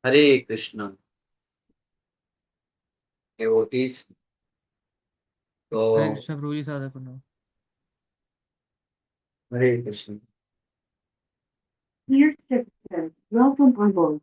हरे Krishna devotees. हरे तो कृष्ण प्रभु जी साधक बनो। हरे Krishna. Dear citizen, welcome on board.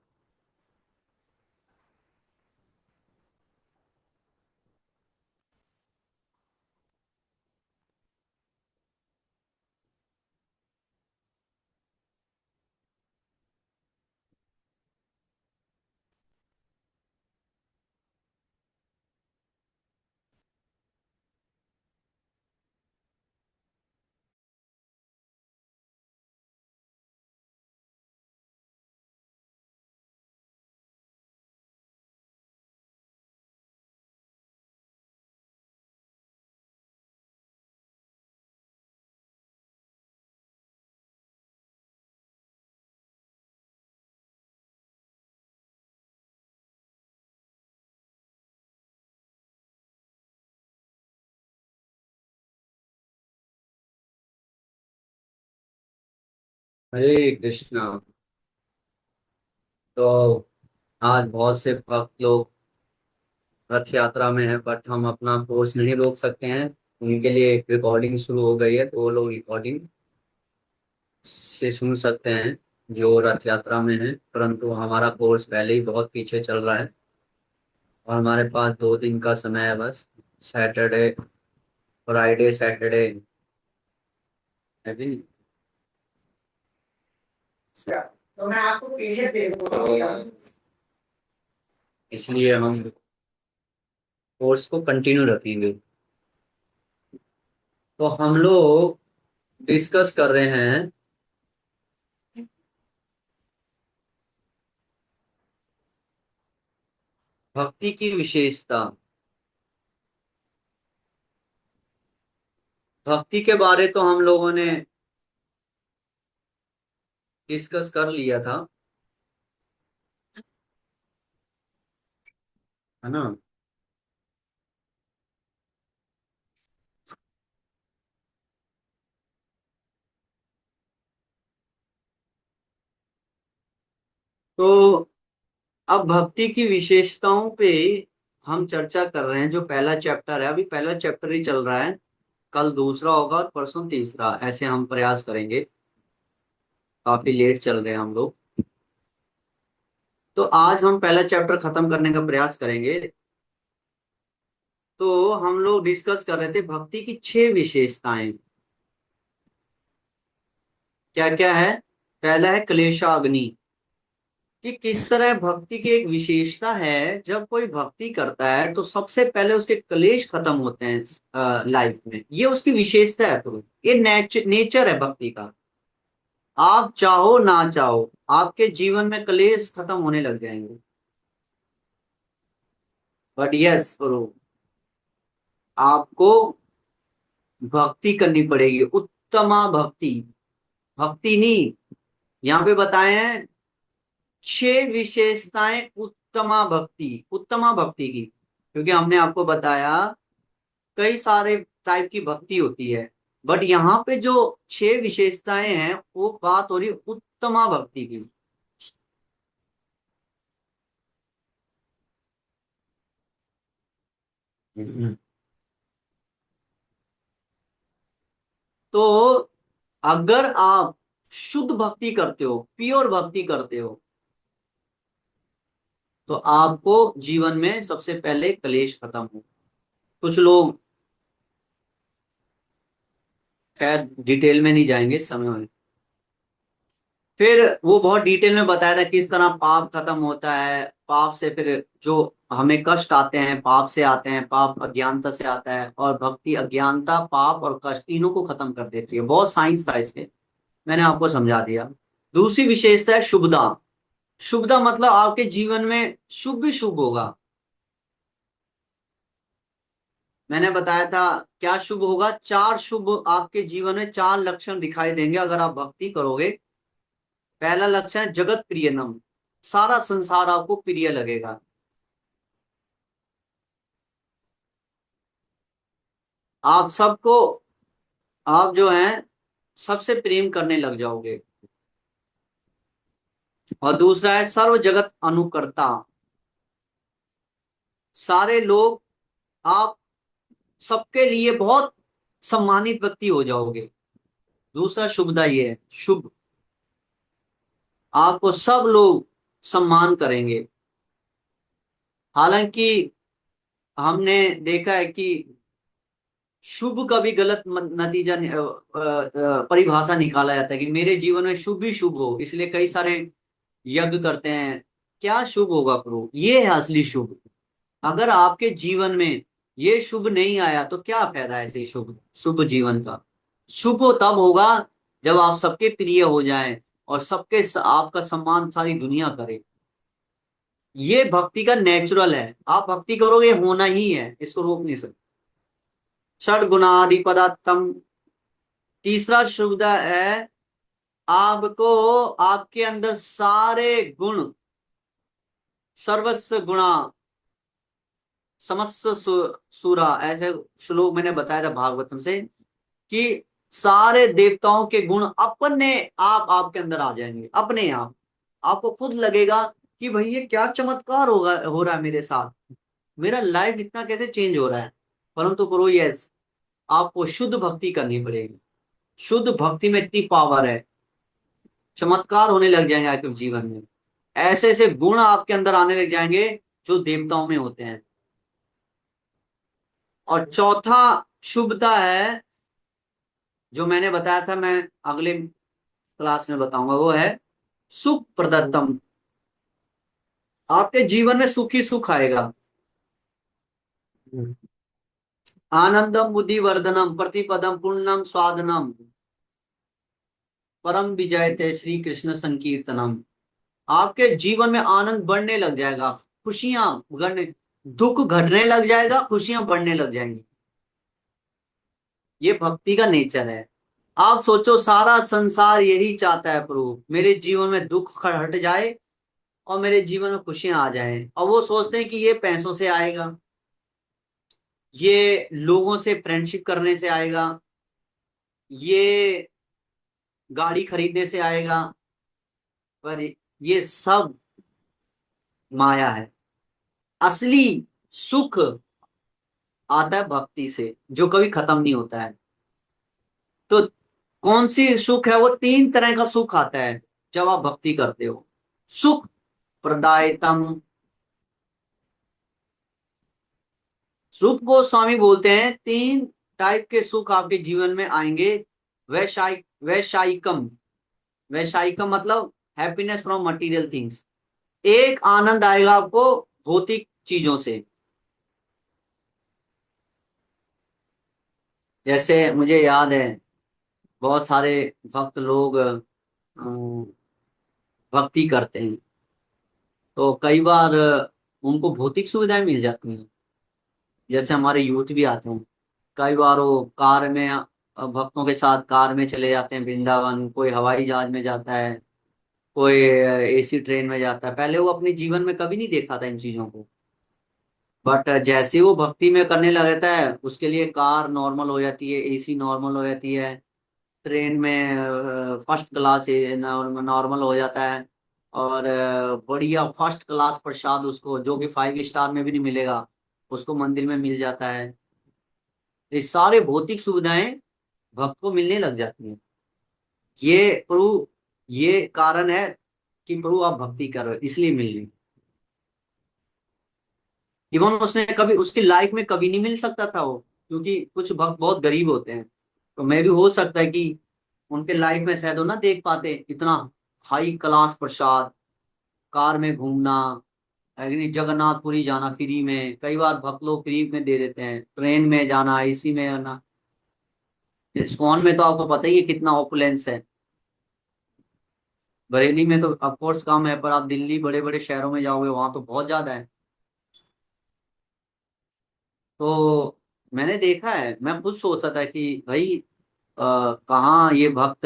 हरे कृष्णा। तो आज बहुत से भक्त लोग रथ यात्रा में हैं, बट हम अपना कोर्स नहीं रोक सकते हैं। उनके लिए एक रिकॉर्डिंग शुरू हो गई है, तो वो लोग रिकॉर्डिंग से सुन सकते हैं जो रथ यात्रा में है। परंतु हमारा कोर्स पहले ही बहुत पीछे चल रहा है और हमारे पास 2 दिन का समय है बस। सैटरडे, फ्राइडे, सैटरडे है भी। तो मैं आपको पीडीएफ दे दूंगा, इसलिए हम कोर्स को कंटिन्यू रखेंगे। तो हम लोग डिस्कस कर रहे हैं भक्ति की विशेषता। भक्ति के बारे तो हम लोगों ने डिस्कस कर लिया था, है ना। तो अब भक्ति की विशेषताओं पे हम चर्चा कर रहे हैं। जो पहला चैप्टर है, अभी पहला चैप्टर ही चल रहा है। कल दूसरा होगा और परसों तीसरा, ऐसे हम प्रयास करेंगे। काफी लेट चल रहे हैं हम लोग। तो आज हम पहला चैप्टर खत्म करने का प्रयास करेंगे। तो हम लोग डिस्कस कर रहे थे भक्ति की 6 विशेषताएं। क्या क्या है? पहला है क्लेशाग्नि, कि किस तरह भक्ति की एक विशेषता है। जब कोई भक्ति करता है तो सबसे पहले उसके क्लेश खत्म होते हैं लाइफ में। ये उसकी विशेषता है। तो ये नेचर है भक्ति का। आप चाहो ना चाहो, आपके जीवन में क्लेश खत्म होने लग जाएंगे। बट यस ब्रो, आपको भक्ति करनी पड़ेगी, उत्तमा भक्ति। भक्ति नहीं, यहाँ पे बताए हैं 6 विशेषताएं उत्तमा भक्ति, उत्तमा भक्ति की। क्योंकि हमने आपको बताया कई सारे टाइप की भक्ति होती है, बट यहाँ पे जो 6 विशेषताएं हैं वो बात हो रही उत्तमा भक्ति की। तो अगर आप शुद्ध भक्ति करते हो, प्योर भक्ति करते हो, तो आपको जीवन में सबसे पहले क्लेश खत्म हो। कुछ लोग, खैर डिटेल में नहीं जाएंगे, समय में। फिर वो बहुत डिटेल में बताया था किस तरह पाप खत्म होता है। पाप से फिर जो हमें कष्ट आते हैं, पाप से आते हैं, पाप अज्ञानता से आता है, और भक्ति अज्ञानता, पाप और कष्ट तीनों को खत्म कर देती है। बहुत साइंस था इसके, मैंने आपको समझा दिया। दूसरी विशेषता है शुभदा। शुभदा मतलब आपके जीवन में शुभ शुभ होगा। मैंने बताया था क्या शुभ होगा। 4 शुभ आपके जीवन में, 4 लक्षण दिखाई देंगे अगर आप भक्ति करोगे। पहला लक्षण है जगत प्रियनम, सारा संसार आपको प्रिय लगेगा। आप सबको, आप जो हैं सबसे प्रेम करने लग जाओगे। और दूसरा है सर्व जगत अनुकर्ता। सारे लोग, आप सबके लिए बहुत सम्मानित व्यक्ति हो जाओगे। दूसरा शुभदा ये है, शुभ, आपको सब लोग सम्मान करेंगे। हालांकि हमने देखा है कि शुभ का भी गलत नतीजा परिभाषा निकाला जाता है कि मेरे जीवन में शुभ ही शुभ हो, इसलिए कई सारे यज्ञ करते हैं। क्या शुभ होगा प्रभु, ये है असली शुभ। अगर आपके जीवन में ये शुभ नहीं आया तो क्या फायदा है ऐसे शुभ शुभ जीवन का। शुभ तब होगा जब आप सबके प्रिय हो जाएं और आपका सम्मान सारी दुनिया करे। ये भक्ति का नेचुरल है, आप भक्ति करोगे, होना ही है, इसको रोक नहीं सकते। षड गुणाधिपतम। तीसरा शुभ है, आपको आपके अंदर सारे गुण, सर्वस्व गुणा समस्त सुरा, ऐसे श्लोक मैंने बताया था भागवतम से, कि सारे देवताओं के गुण अपने आप आपके अंदर आ जाएंगे अपने आप। आपको खुद लगेगा कि भाई ये क्या चमत्कार होगा, हो रहा है मेरे साथ, मेरा लाइफ इतना कैसे चेंज हो रहा है। परंतु करो, यस, आपको शुद्ध भक्ति करनी पड़ेगी। शुद्ध भक्ति में इतनी पावर है, चमत्कार होने लग जाएंगे आपके जीवन में। ऐसे ऐसे गुण आपके अंदर आने लग जाएंगे जो देवताओं में होते हैं। और चौथा शुभता है, जो मैंने बताया था, मैं अगले क्लास में बताऊंगा, वो है सुख प्रदत्तम। आपके जीवन में सुख ही सुख आएगा। आनंदम बुद्धिवर्धनम प्रतिपदम पुण्यम स्वादनम परम विजयते श्री कृष्ण संकीर्तनम। आपके जीवन में आनंद बढ़ने लग जाएगा, खुशियां बढ़ने, दुख घटने लग जाएगा, खुशियां बढ़ने लग जाएंगी। ये भक्ति का नेचर है। आप सोचो, सारा संसार यही चाहता है, प्रभु मेरे जीवन में दुख हट जाए और मेरे जीवन में खुशियां आ जाएं, और वो सोचते हैं कि ये पैसों से आएगा, ये लोगों से फ्रेंडशिप करने से आएगा, ये गाड़ी खरीदने से आएगा। पर ये सब माया है। असली सुख आता है भक्ति से, जो कभी खत्म नहीं होता है। तो कौन सी सुख है, वो तीन तरह का सुख आता है जब आप भक्ति करते हो। सुख प्रदायतम, सुख गोस्वामी बोलते हैं तीन टाइप के सुख आपके जीवन में आएंगे। वैशायिकम, वैशायिकम मतलब हैप्पीनेस फ्रॉम मटेरियल थिंग्स। एक आनंद आएगा आपको भौतिक चीजों से। जैसे मुझे याद है, बहुत सारे भक्त लोग भक्ति करते हैं, तो कई बार उनको भौतिक सुविधाएं मिल जाती हैं। जैसे हमारे यूथ भी आते हैं, कई बार वो कार में, भक्तों के साथ कार में चले जाते हैं वृंदावन, कोई हवाई जहाज में जाता है, कोई एसी ट्रेन में जाता है। पहले वो अपने जीवन में कभी नहीं देखा था इन चीजों को, बट जैसे ही वो भक्ति में करने लगता है, उसके लिए कार नॉर्मल हो जाती है, एसी नॉर्मल हो जाती है, ट्रेन में फर्स्ट क्लास नॉर्मल हो जाता है, और बढ़िया फर्स्ट क्लास प्रसाद उसको, जो कि 5 स्टार में भी नहीं मिलेगा, उसको मंदिर में मिल जाता है। ये सारे भौतिक सुविधाएं भक्त को मिलने लग जाती हैं। ये प्रभु, ये कारण है कि प्रभु आप भक्ति कर रहे हो इसलिए मिल रही। इवन उसने कभी, उसकी लाइफ में कभी नहीं मिल सकता था वो, क्योंकि कुछ भक्त बहुत गरीब होते हैं। तो मैं भी हो सकता है कि उनके लाइफ में शायद वो ना देख पाते इतना हाई क्लास प्रसाद, कार में घूमना, यानी जगन्नाथपुरी जाना फ्री में, कई बार भक्त लोग फ्री में दे देते हैं, ट्रेन में जाना, एसी में जाना। इस्कॉन में तो आपको पता ही है कितना ऑपुलेंस है। बरेली में तो ऑफकोर्स कम है, पर आप दिल्ली बड़े बड़े शहरों में जाओगे वहां तो बहुत ज्यादा है। तो मैंने देखा है, मैं खुद सोचता था कि भाई कहाँ ये भक्त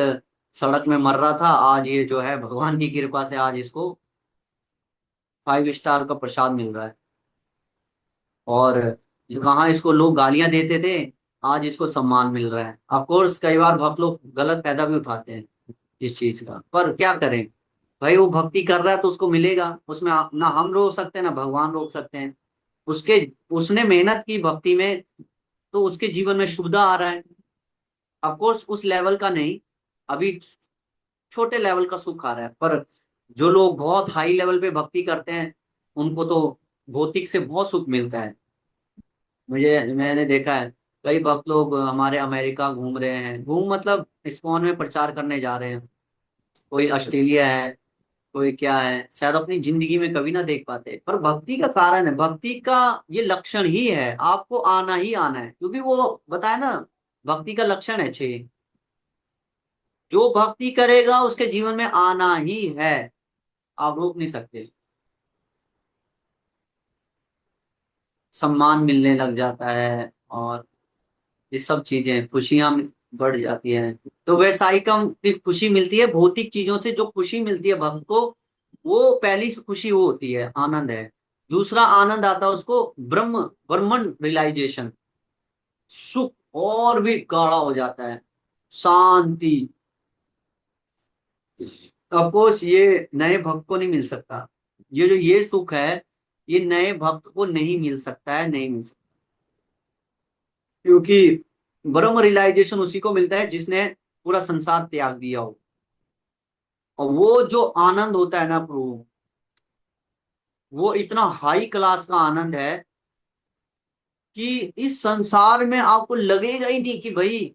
सड़क में मर रहा था, आज ये जो है भगवान की कृपा से आज इसको 5 स्टार का प्रसाद मिल रहा है। और जो कहाँ इसको लोग गालियां देते थे, आज इसको सम्मान मिल रहा है। ऑफ कोर्स कई बार भक्त लोग गलत फायदा भी उठाते हैं इस चीज का, पर क्या करें। भाई वो भक्ति कर रहा है तो उसको मिलेगा, उसमें ना हम रोक सकते हैं ना भगवान रोक सकते हैं। उसके उसने मेहनत की भक्ति में, तो उसके जीवन में शुभदा आ रहा है। ऑफकोर्स उस लेवल का नहीं, अभी छोटे लेवल का सुख आ रहा है, पर जो लोग बहुत हाई लेवल पे भक्ति करते हैं उनको तो भौतिक से बहुत सुख मिलता है। मैंने देखा है कई भक्त लोग हमारे अमेरिका घूम रहे हैं, घूम मतलब इस्कॉन में प्रचार करने जा रहे हैं। कोई ऑस्ट्रेलिया है, कोई क्या है, शायद अपनी जिंदगी में कभी ना देख पाते, पर भक्ति का कारण है, भक्ति का ये लक्षण ही है, आपको आना ही आना है, क्योंकि वो बताया ना, भक्ति का लक्षण है छह। जो भक्ति करेगा उसके जीवन में आना ही है, आप रोक नहीं सकते। सम्मान मिलने लग जाता है, और ये सब चीजें, खुशियां बढ़ जाती हैं। तो वैसायिकम की खुशी मिलती है भौतिक चीजों से, जो खुशी मिलती है भक्त को, वो पहली खुशी वो होती है, आनंद है। दूसरा आनंद आता है उसको ब्रह्म ब्रह्मन रियलाइजेशन, सुख और भी गाढ़ा हो जाता है, शांति। अफकोर्स ये नए भक्त को नहीं मिल सकता, ये जो ये सुख है, ये नए भक्त को नहीं मिल सकता है, नहीं मिल सकता। क्योंकि ब्रह्म रियलाइजेशन उसी को मिलता है जिसने पूरा संसार त्याग दिया हो। और वो जो आनंद होता है ना प्रभु, वो इतना हाई क्लास का आनंद है कि इस संसार में आपको लगेगा ही नहीं कि भाई,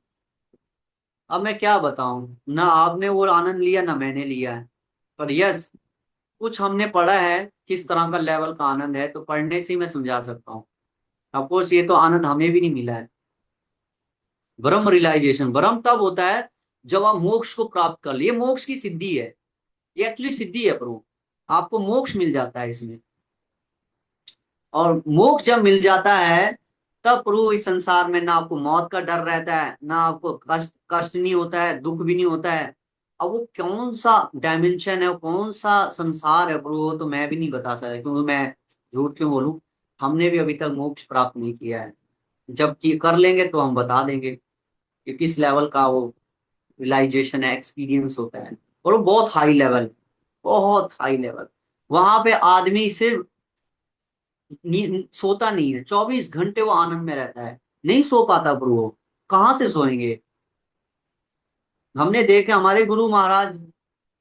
अब मैं क्या बताऊं, ना आपने वो आनंद लिया ना मैंने लिया है। पर यस, कुछ हमने पढ़ा है किस तरह का लेवल का आनंद है, तो पढ़ने से ही मैं समझा सकता हूँ। ऑफकोर्स ये तो आनंद हमें भी नहीं मिला है। ब्रह्म रियलाइजेशन, ब्रह्म तब होता है जब आप मोक्ष को प्राप्त कर लिए, मोक्ष की सिद्धि है, ये एक्चुअली सिद्धि है प्रभु, आपको मोक्ष मिल जाता है इसमें। और मोक्ष जब मिल जाता है, तब प्रभु इस संसार में ना आपको मौत का डर रहता है, ना आपको कष्ट कष्ट नहीं होता है, दुख भी नहीं होता है। अब वो कौन सा डायमेंशन है, कौन सा संसार है प्रभु, वो तो मैं भी नहीं बता सकता, क्योंकि मैं झूठ क्यों बोलूं, हमने भी अभी तक मोक्ष प्राप्त नहीं किया है। जब की कर लेंगे तो हम बता देंगे कि किस लेवल का वो रियलाइजेशन है, एक्सपीरियंस होता है। और वो बहुत हाई लेवल, बहुत हाई लेवल। वहां पे आदमी सिर्फ सोता नहीं है, 24 घंटे वो आनंद में रहता है, नहीं सो पाता, पर वो कहाँ से सोएंगे। हमने देखे हमारे गुरु महाराज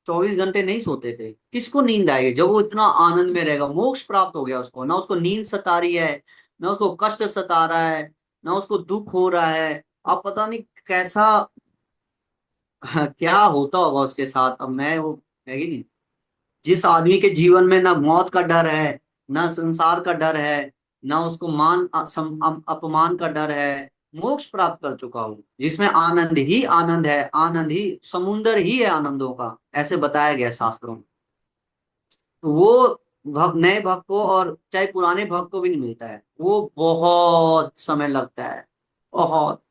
24 घंटे नहीं सोते थे, किसको नींद आएगी जब वो इतना आनंद में रहेगा, मोक्ष प्राप्त हो गया उसको, ना उसको नींद सता रही है, ना उसको कष्ट सता रहा है, ना उसको दुख हो रहा है। अब पता नहीं कैसा क्या होता होगा उसके साथ, अब मैं वो है ही नहीं। जिस आदमी के जीवन में ना मौत का डर है, ना संसार का डर है, ना उसको अपमान का डर है, मोक्ष प्राप्त कर चुका हूँ, जिसमें आनंद ही आनंद है, आनंद ही समुंदर ही है आनंदों का, ऐसे बताया गया है शास्त्रों में। तो वो नए भक्त को, और चाहे पुराने भक्त को भी नहीं मिलता है, वो बहुत समय लगता है, बहुत।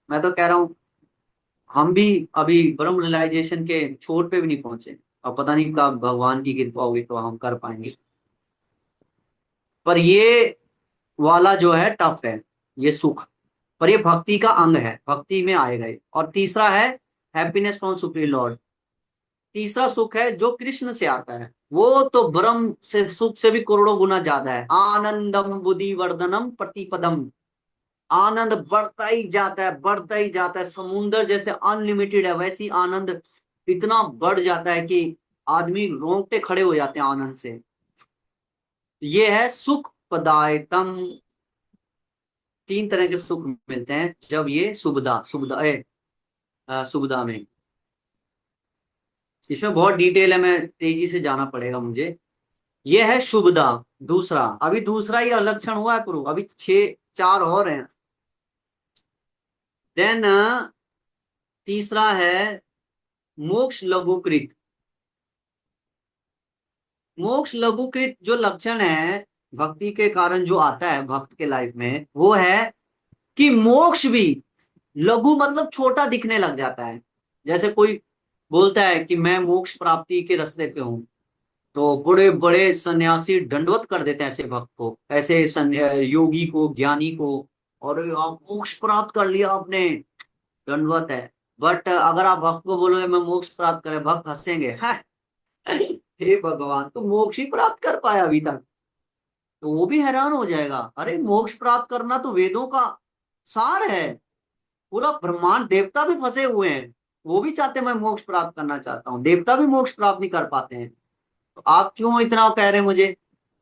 मैं तो कह रहा हूँ हम भी अभी ब्रह्म रियलाइजेशन के छोर पे भी नहीं पहुंचे। अब पता नहीं कब भगवान की कृपा होगी तो हम कर पाएंगे। पर ये वाला जो है टफ है, ये सुख, पर ये भक्ति का अंग है, भक्ति में आएगा ये। और तीसरा है हैप्पीनेस फ्रॉम सुप्रीम लॉर्ड। तीसरा सुख है जो कृष्ण से आता है, वो तो ब्रह्म से सुख से भी करोड़ों गुना ज्यादा है। आनंदम बुद्धि वर्धनम प्रतिपदम, आनंद बढ़ता ही जाता है, बढ़ता ही जाता है, समुंदर जैसे अनलिमिटेड है, वैसी आनंद इतना बढ़ जाता है कि आदमी रोंगटे खड़े हो जाते हैं आनंद से। ये है सुख पदायतम। तीन तरह के सुख मिलते हैं जब ये सुबदा में। इसमें बहुत डिटेल है, मैं तेजी से जाना पड़ेगा मुझे। ये है शुभदा। दूसरा, अभी दूसरा ही लक्षण हुआ है प्रभु, अभी छह चार और हैं। देन तीसरा है मोक्ष लघुकृत। मोक्ष लघुकृत जो लक्षण है भक्ति के कारण जो आता है भक्त के लाइफ में, वो है कि मोक्ष भी लघु मतलब छोटा दिखने लग जाता है। जैसे कोई बोलता है कि मैं मोक्ष प्राप्ति के रास्ते पे हूं, तो बड़े बड़े सन्यासी दंडवत कर देते हैं ऐसे भक्त को, ऐसे योगी को, ज्ञानी को, और आप मोक्ष प्राप्त कर लिया आपने, दंडवत है। बट अगर आप भक्त को बोलोगे मैं मोक्ष प्राप्त करे, भक्त हंसेंगे, है हे भगवान, तो मोक्ष ही प्राप्त कर पाया अभी तक? तो वो भी हैरान हो जाएगा, अरे मोक्ष प्राप्त करना तो वेदों का सार है। पूरा ब्रह्मांड, देवता भी फंसे हुए हैं, वो भी चाहते हैं मैं मोक्ष प्राप्त करना चाहता हूँ, देवता भी मोक्ष प्राप्त नहीं कर पाते हैं। तो आप क्यों इतना कह रहे हैं मुझे?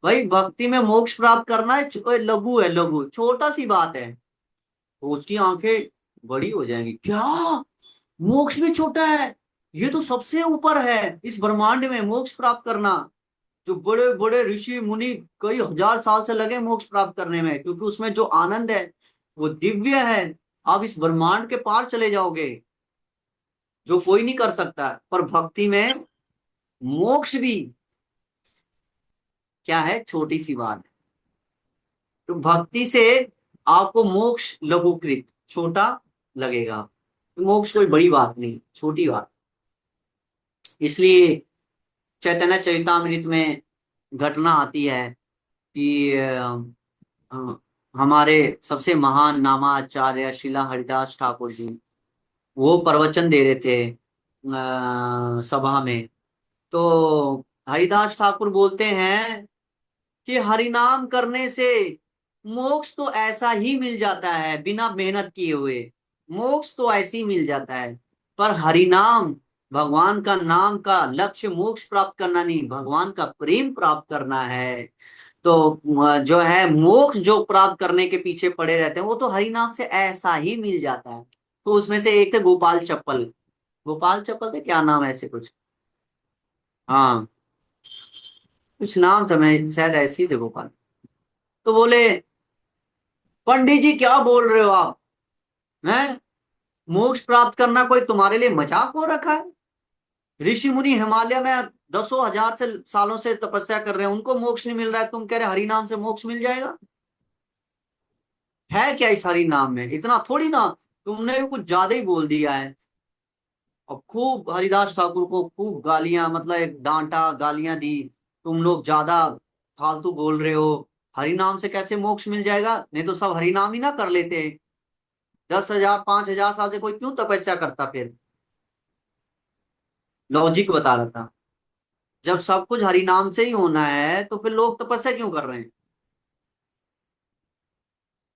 भाई भक्ति में मोक्ष प्राप्त करना है, लघु है, लघु छोटा सी बात है। तो उसकी आंखें बड़ी हो जाएंगी, क्या मोक्ष भी छोटा है? ये तो सबसे ऊपर है इस ब्रह्मांड में, मोक्ष प्राप्त करना। जो बड़े बड़े ऋषि मुनि कई हजार साल से लगे मोक्ष प्राप्त करने में, क्योंकि उसमें जो आनंद है वो दिव्य है। आप इस ब्रह्मांड के पार चले जाओगे, जो कोई नहीं कर सकता। पर भक्ति में मोक्ष भी क्या है, छोटी सी बात है। तो भक्ति से आपको मोक्ष लघुकृत, छोटा लगेगा। तो मोक्ष कोई बड़ी बात नहीं, छोटी बात। इसलिए चैतन्य चरितामृत में घटना आती है कि अ, हमारे सबसे महान नामाचार्य शिला हरिदास ठाकुर जी, वो प्रवचन दे रहे थे सभा में। तो हरिदास ठाकुर बोलते हैं कि हरिनाम करने से मोक्ष तो ऐसा ही मिल जाता है, बिना मेहनत किए हुए मोक्ष तो ऐसे ही मिल जाता है। पर हरिनाम, भगवान का नाम का लक्ष्य मोक्ष प्राप्त करना नहीं, भगवान का प्रेम प्राप्त करना है। तो जो है मोक्ष जो प्राप्त करने के पीछे पड़े रहते हैं, वो तो हरिनाम से ऐसा ही मिल जाता है। तो उसमें से एक थे गोपाल चप्पल, गोपाल चप्पल थे, क्या नाम है ऐसे कुछ, हाँ कुछ नाम था, मैं शायद ऐसे ही थे गोपाल। तो बोले, पंडित जी क्या बोल रहे हो आप, हैं? मोक्ष प्राप्त करना कोई तुम्हारे लिए मजाक हो रखा है? ऋषि मुनि हिमालय में दसों हजार से सालों से तपस्या कर रहे हैं, उनको मोक्ष नहीं मिल रहा है, तुम कह रहे हरि नाम से मोक्ष मिल जाएगा? है क्या इस हरि नाम में, इतना थोड़ी ना, तुमने भी कुछ ज्यादा ही बोल दिया है। और खूब हरिदास ठाकुर को खूब गालियां, मतलब एक डांटा, गालियां दी, तुम लोग ज्यादा फालतू बोल रहे हो, हरि नाम से कैसे मोक्ष मिल जाएगा, नहीं तो सब हरि नाम ही ना कर लेते। 10,000 5,000 साल से कोई क्यों तपस्या करता फिर? लॉजिक बता रहा था। जब सब कुछ हरि नाम से ही होना है तो फिर लोग तपस्या क्यों कर रहे हैं?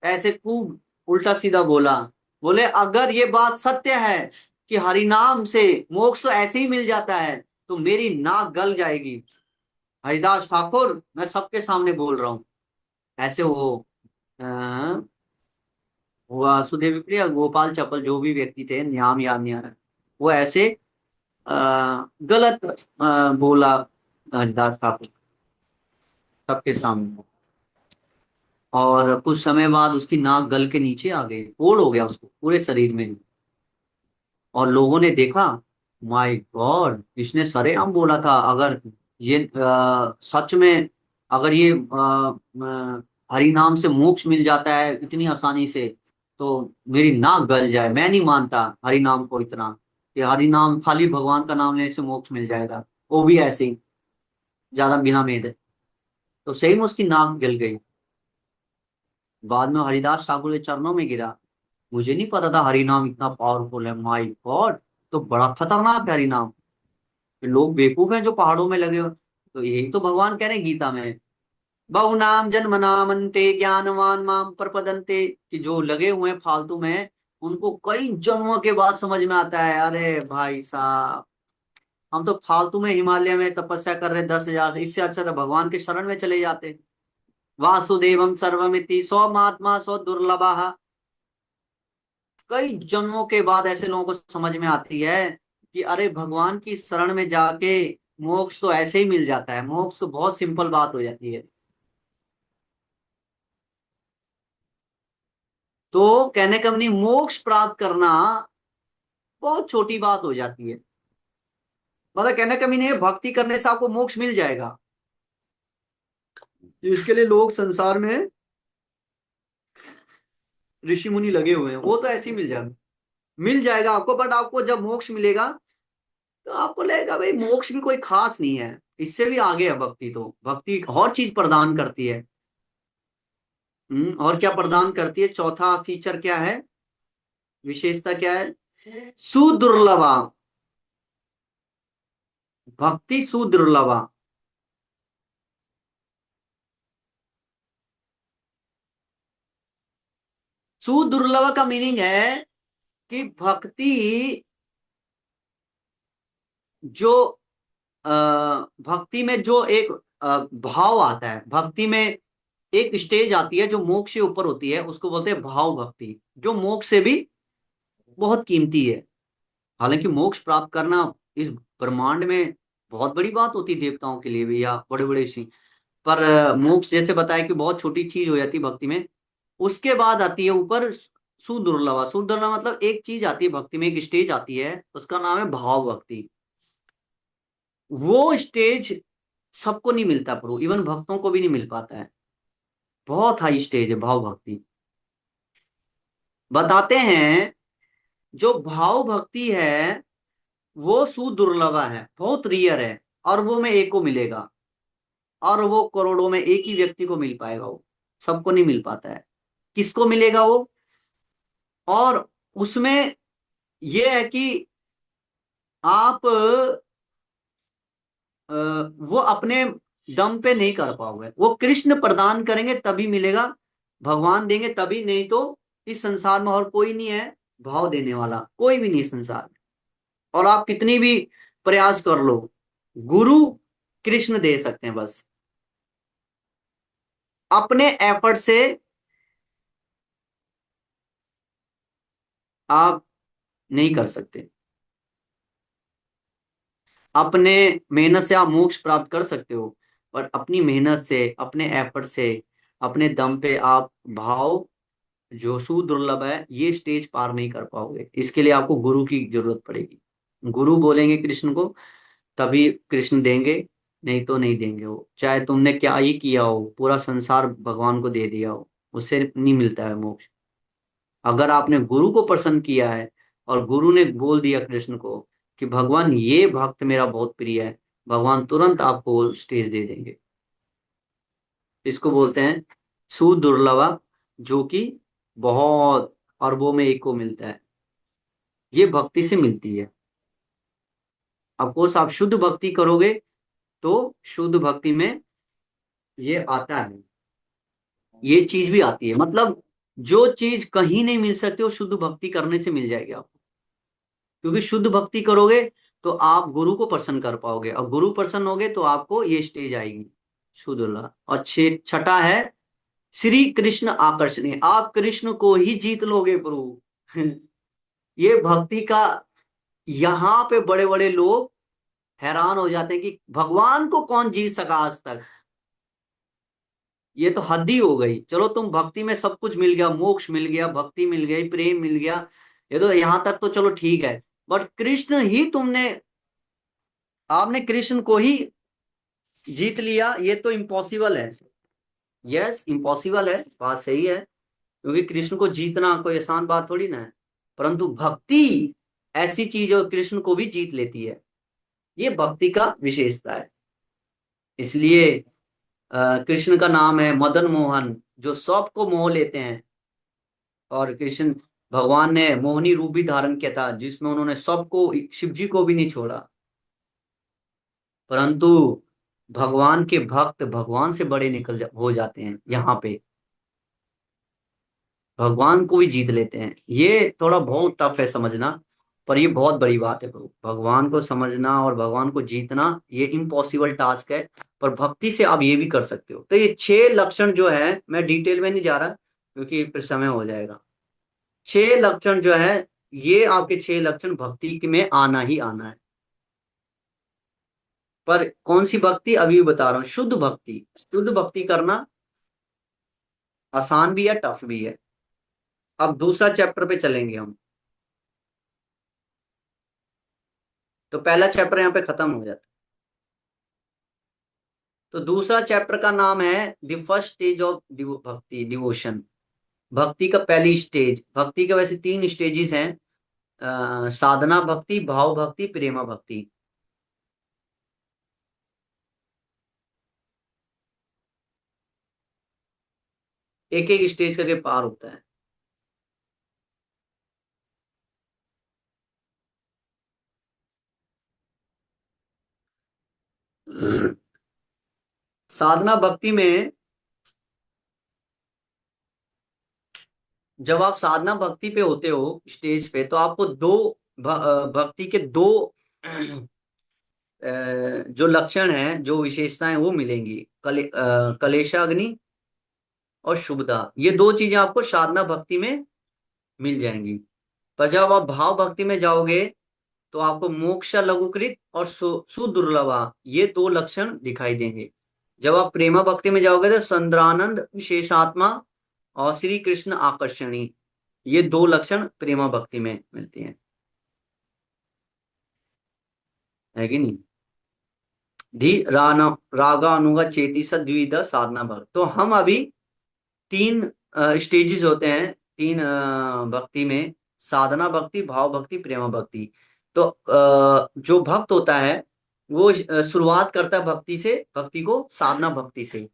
ऐसे खूब उल्टा सीधा बोला। बोले अगर ये बात सत्य है कि हरि नाम से मोक्ष तो ऐसे ही मिल जाता है, तो मेरी नाक गल जाएगी। हरिदास ठाकुर, मैं सबके सामने बोल रहा हूँ। ऐसे वो अ, वासुदेव प्रिय गोपाल चपल जो भी व्यक्ति थे, नाम याद नहीं आ रहा, वो ऐसे गलत बोला हरिदास ठाकुर सबके सामने। और कुछ समय बाद उसकी नाक गल के नीचे आ गई, फोड़ हो गया उसको पूरे शरीर में। और लोगों ने देखा, माय गॉड, इसने सरेआम बोला था, अगर ये सच में, अगर ये हरि नाम से मोक्ष मिल जाता है इतनी आसानी से, तो मेरी नाक गल जाए। मैं नहीं मानता हरि नाम को इतना, कि हरि नाम खाली भगवान का नाम लेने से मोक्ष मिल जाएगा, वो भी ऐसे ही, ज्यादा बिना मेहनत। तो सही में उसकी नाक गल गई। बाद में हरिदास ठाकुर के चरणों में गिरा। मुझे नहीं पता था हरि नाम इतना पावरफुल है, माय गॉड, तो बड़ा खतरनाक है हरि नाम। लोग बेवकूफ हैं जो पहाड़ों में लगे हो। तो यही तो भगवान कह रहे हैं गीता में, बहु नाम जन्म नामन्ते ज्ञानवान माम प्रपदन्ते, कि जो लगे हुए हैं फालतू में, उनको कई जन्मों के बाद समझ में आता है। अरे भाई साहब, हम तो फालतू में हिमालय में तपस्या कर रहे 10,000 से, इससे अच्छा तो भगवान के शरण में चले जाते। वासुदेवम सर्वमिति सौ महात्मा सौ दुर्लभा। कई जन्मों के बाद ऐसे लोगों को समझ में आती है कि अरे भगवान की शरण में जाके मोक्ष तो ऐसे ही मिल जाता है, मोक्ष तो बहुत सिंपल बात हो जाती है। तो कहने का नहीं, मोक्ष प्राप्त करना बहुत छोटी बात हो जाती है। मतलब कहने का नहीं है भक्ति करने से आपको मोक्ष मिल जाएगा, इसके लिए लोग संसार में ऋषि मुनि लगे हुए हैं, वो तो ऐसे ही मिल जाएगा आपको। बट आपको जब मोक्ष मिलेगा तो आपको लगेगा भाई मोक्ष भी कोई खास नहीं है, इससे भी आगे है भक्ति। तो भक्ति और चीज प्रदान करती है। और क्या प्रदान करती है, चौथा फीचर क्या है, विशेषता क्या है? सुदुर्लभा, भक्ति सुदुर्लभा। सुदुर्लभ का मीनिंग है कि भक्ति जो अ, भक्ति में जो एक भाव आता है, भक्ति में एक स्टेज आती है जो मोक्ष से ऊपर होती है, उसको बोलते हैं भाव भक्ति, जो मोक्ष से भी बहुत कीमती है। हालांकि मोक्ष प्राप्त करना इस ब्रह्मांड में बहुत बड़ी बात होती है देवताओं के लिए भी, या बड़े बड़े ऋषि। पर मोक्ष जैसे बताया कि बहुत छोटी चीज हो जाती है भक्ति में। उसके बाद आती है ऊपर सुदुर्लभ। सुदुर्लभ मतलब एक चीज आती है भक्ति में, एक स्टेज आती है, उसका नाम है भाव भक्ति। वो स्टेज सबको नहीं मिलता प्रभु, इवन भक्तों को भी नहीं मिल पाता है। बहुत हाई स्टेज है भाव भक्ति। बताते हैं जो भाव भक्ति है वो सुदुर्लभ है, बहुत रियर है, अरबों में एक को मिलेगा, और वो करोड़ों में एक ही व्यक्ति को मिल पाएगा। वो सबको नहीं मिल पाता है। किसको मिलेगा वो? और उसमें यह है कि आप वो अपने दम पे नहीं कर पाओगे, वो कृष्ण प्रदान करेंगे तभी मिलेगा, भगवान देंगे तभी, नहीं तो इस संसार में और कोई नहीं है भाव देने वाला, कोई भी नहीं संसार में। और आप कितनी भी प्रयास कर लो, गुरु कृष्ण दे सकते हैं बस, अपने एफर्ट से आप नहीं कर सकते। अपने मेहनत से आप मोक्ष प्राप्त कर सकते हो, पर अपनी मेहनत से, अपने एफर्ट से, अपने दम पे आप भाव जो सुदुर्लभ है ये स्टेज पार नहीं कर पाओगे। इसके लिए आपको गुरु की जरूरत पड़ेगी। गुरु बोलेंगे कृष्ण को तभी कृष्ण देंगे, नहीं तो नहीं देंगे। वो चाहे तुमने क्या ही किया हो, पूरा संसार भगवान को दे दिया हो, उससे नहीं मिलता है मोक्ष। अगर आपने गुरु को प्रसन्न किया है और गुरु ने बोल दिया कृष्ण को कि भगवान ये भक्त मेरा बहुत प्रिय है, भगवान तुरंत आपको स्टेज दे देंगे। इसको बोलते हैं सुदुर्लभ, जो कि बहुत अरबों में एक को मिलता है। ये भक्ति से मिलती है। अफकोर्स आप शुद्ध भक्ति करोगे तो शुद्ध भक्ति में ये आता है, ये चीज भी आती है। मतलब जो चीज कहीं नहीं मिल सकती वो शुद्ध भक्ति करने से मिल जाएगी आपको। क्योंकि शुद्ध भक्ति करोगे तो आप गुरु को प्रसन्न कर पाओगे, और गुरु प्रसन्न होगे तो आपको ये स्टेज आएगी शुद्ध। और छठा है श्री कृष्ण आकर्षणीय, आप कृष्ण को ही जीत लोगे प्रभु। ये भक्ति का, यहाँ पे बड़े बड़े लोग हैरान हो जाते हैं कि भगवान को कौन जीत सका आज तक। ये तो हद ही हो गई। चलो तुम भक्ति में सब कुछ मिल गया, मोक्ष मिल गया, भक्ति मिल गई, प्रेम मिल गया, ये तो यहां तक तो चलो ठीक है। बट कृष्ण ही तुमने, आपने कृष्ण को ही जीत लिया, ये तो इम्पॉसिबल है। यस इम्पॉसिबल है, बात सही है। क्योंकि कृष्ण को जीतना कोई आसान बात थोड़ी ना है। परंतु भक्ति ऐसी चीज है, कृष्ण को भी जीत लेती है। ये भक्ति का विशेषता है। इसलिए कृष्ण का नाम है मदन मोहन, जो सबको मोह लेते हैं। और कृष्ण भगवान ने मोहिनी रूप भी धारण किया था, जिसमें उन्होंने सबको, शिव जी को भी नहीं छोड़ा। परंतु भगवान के भक्त भगवान से बड़े हो जाते हैं यहाँ पे, भगवान को भी जीत लेते हैं। ये थोड़ा बहुत टफ है समझना, पर ये बहुत बड़ी बात है प्रभु। भगवान को समझना और भगवान को जीतना ये इम्पॉसिबल टास्क है। पर भक्ति से आप ये भी कर सकते हो। तो ये 6 लक्षण जो है, मैं डिटेल में नहीं जा रहा क्योंकि फिर समय हो जाएगा। 6 लक्षण जो है, ये आपके 6 लक्षण भक्ति में आना ही आना है। पर कौन सी भक्ति अभी भी बता रहा हूं, शुद्ध भक्ति। शुद्ध भक्ति करना आसान भी है, टफ भी है। अब दूसरा चैप्टर पे चलेंगे हम। तो पहला चैप्टर यहाँ पे खत्म हो जाता है। तो दूसरा चैप्टर का नाम है द फर्स्ट स्टेज ऑफ भक्ति, डिवोशन। भक्ति का पहली स्टेज। भक्ति के वैसे 3 स्टेजेस हैं, साधना भक्ति, भाव भक्ति, प्रेमा भक्ति। एक एक स्टेज करके पार होता है। साधना भक्ति में जब आप साधना भक्ति पे होते हो स्टेज पे, तो आपको दो भक्ति के दो जो लक्षण हैं, जो विशेषताएं वो मिलेंगी, कलेशाग्नि और शुभदा। ये दो चीजें आपको साधना भक्ति में मिल जाएंगी। पर जब आप भाव भक्ति में जाओगे तो आपको मोक्ष लघुकृत और सुदुर्लभा, ये दो लक्षण दिखाई देंगे। जब आप प्रेमा भक्ति में जाओगे तो संद्रानंद विशेषात्मा और श्री कृष्ण आकर्षणी, ये दो लक्षण प्रेमा भक्ति में मिलते हैं, है कि नहीं। धी रागा अनुगा चेती द्विविध साधना भक्त। तो हम अभी तीन स्टेजेस होते हैं, तीन भक्ति में, साधना भक्ति, भाव भक्ति, प्रेमा भक्ति। तो जो भक्त होता है वो शुरुआत करता है भक्ति से, भक्ति को साधना भक्ति से,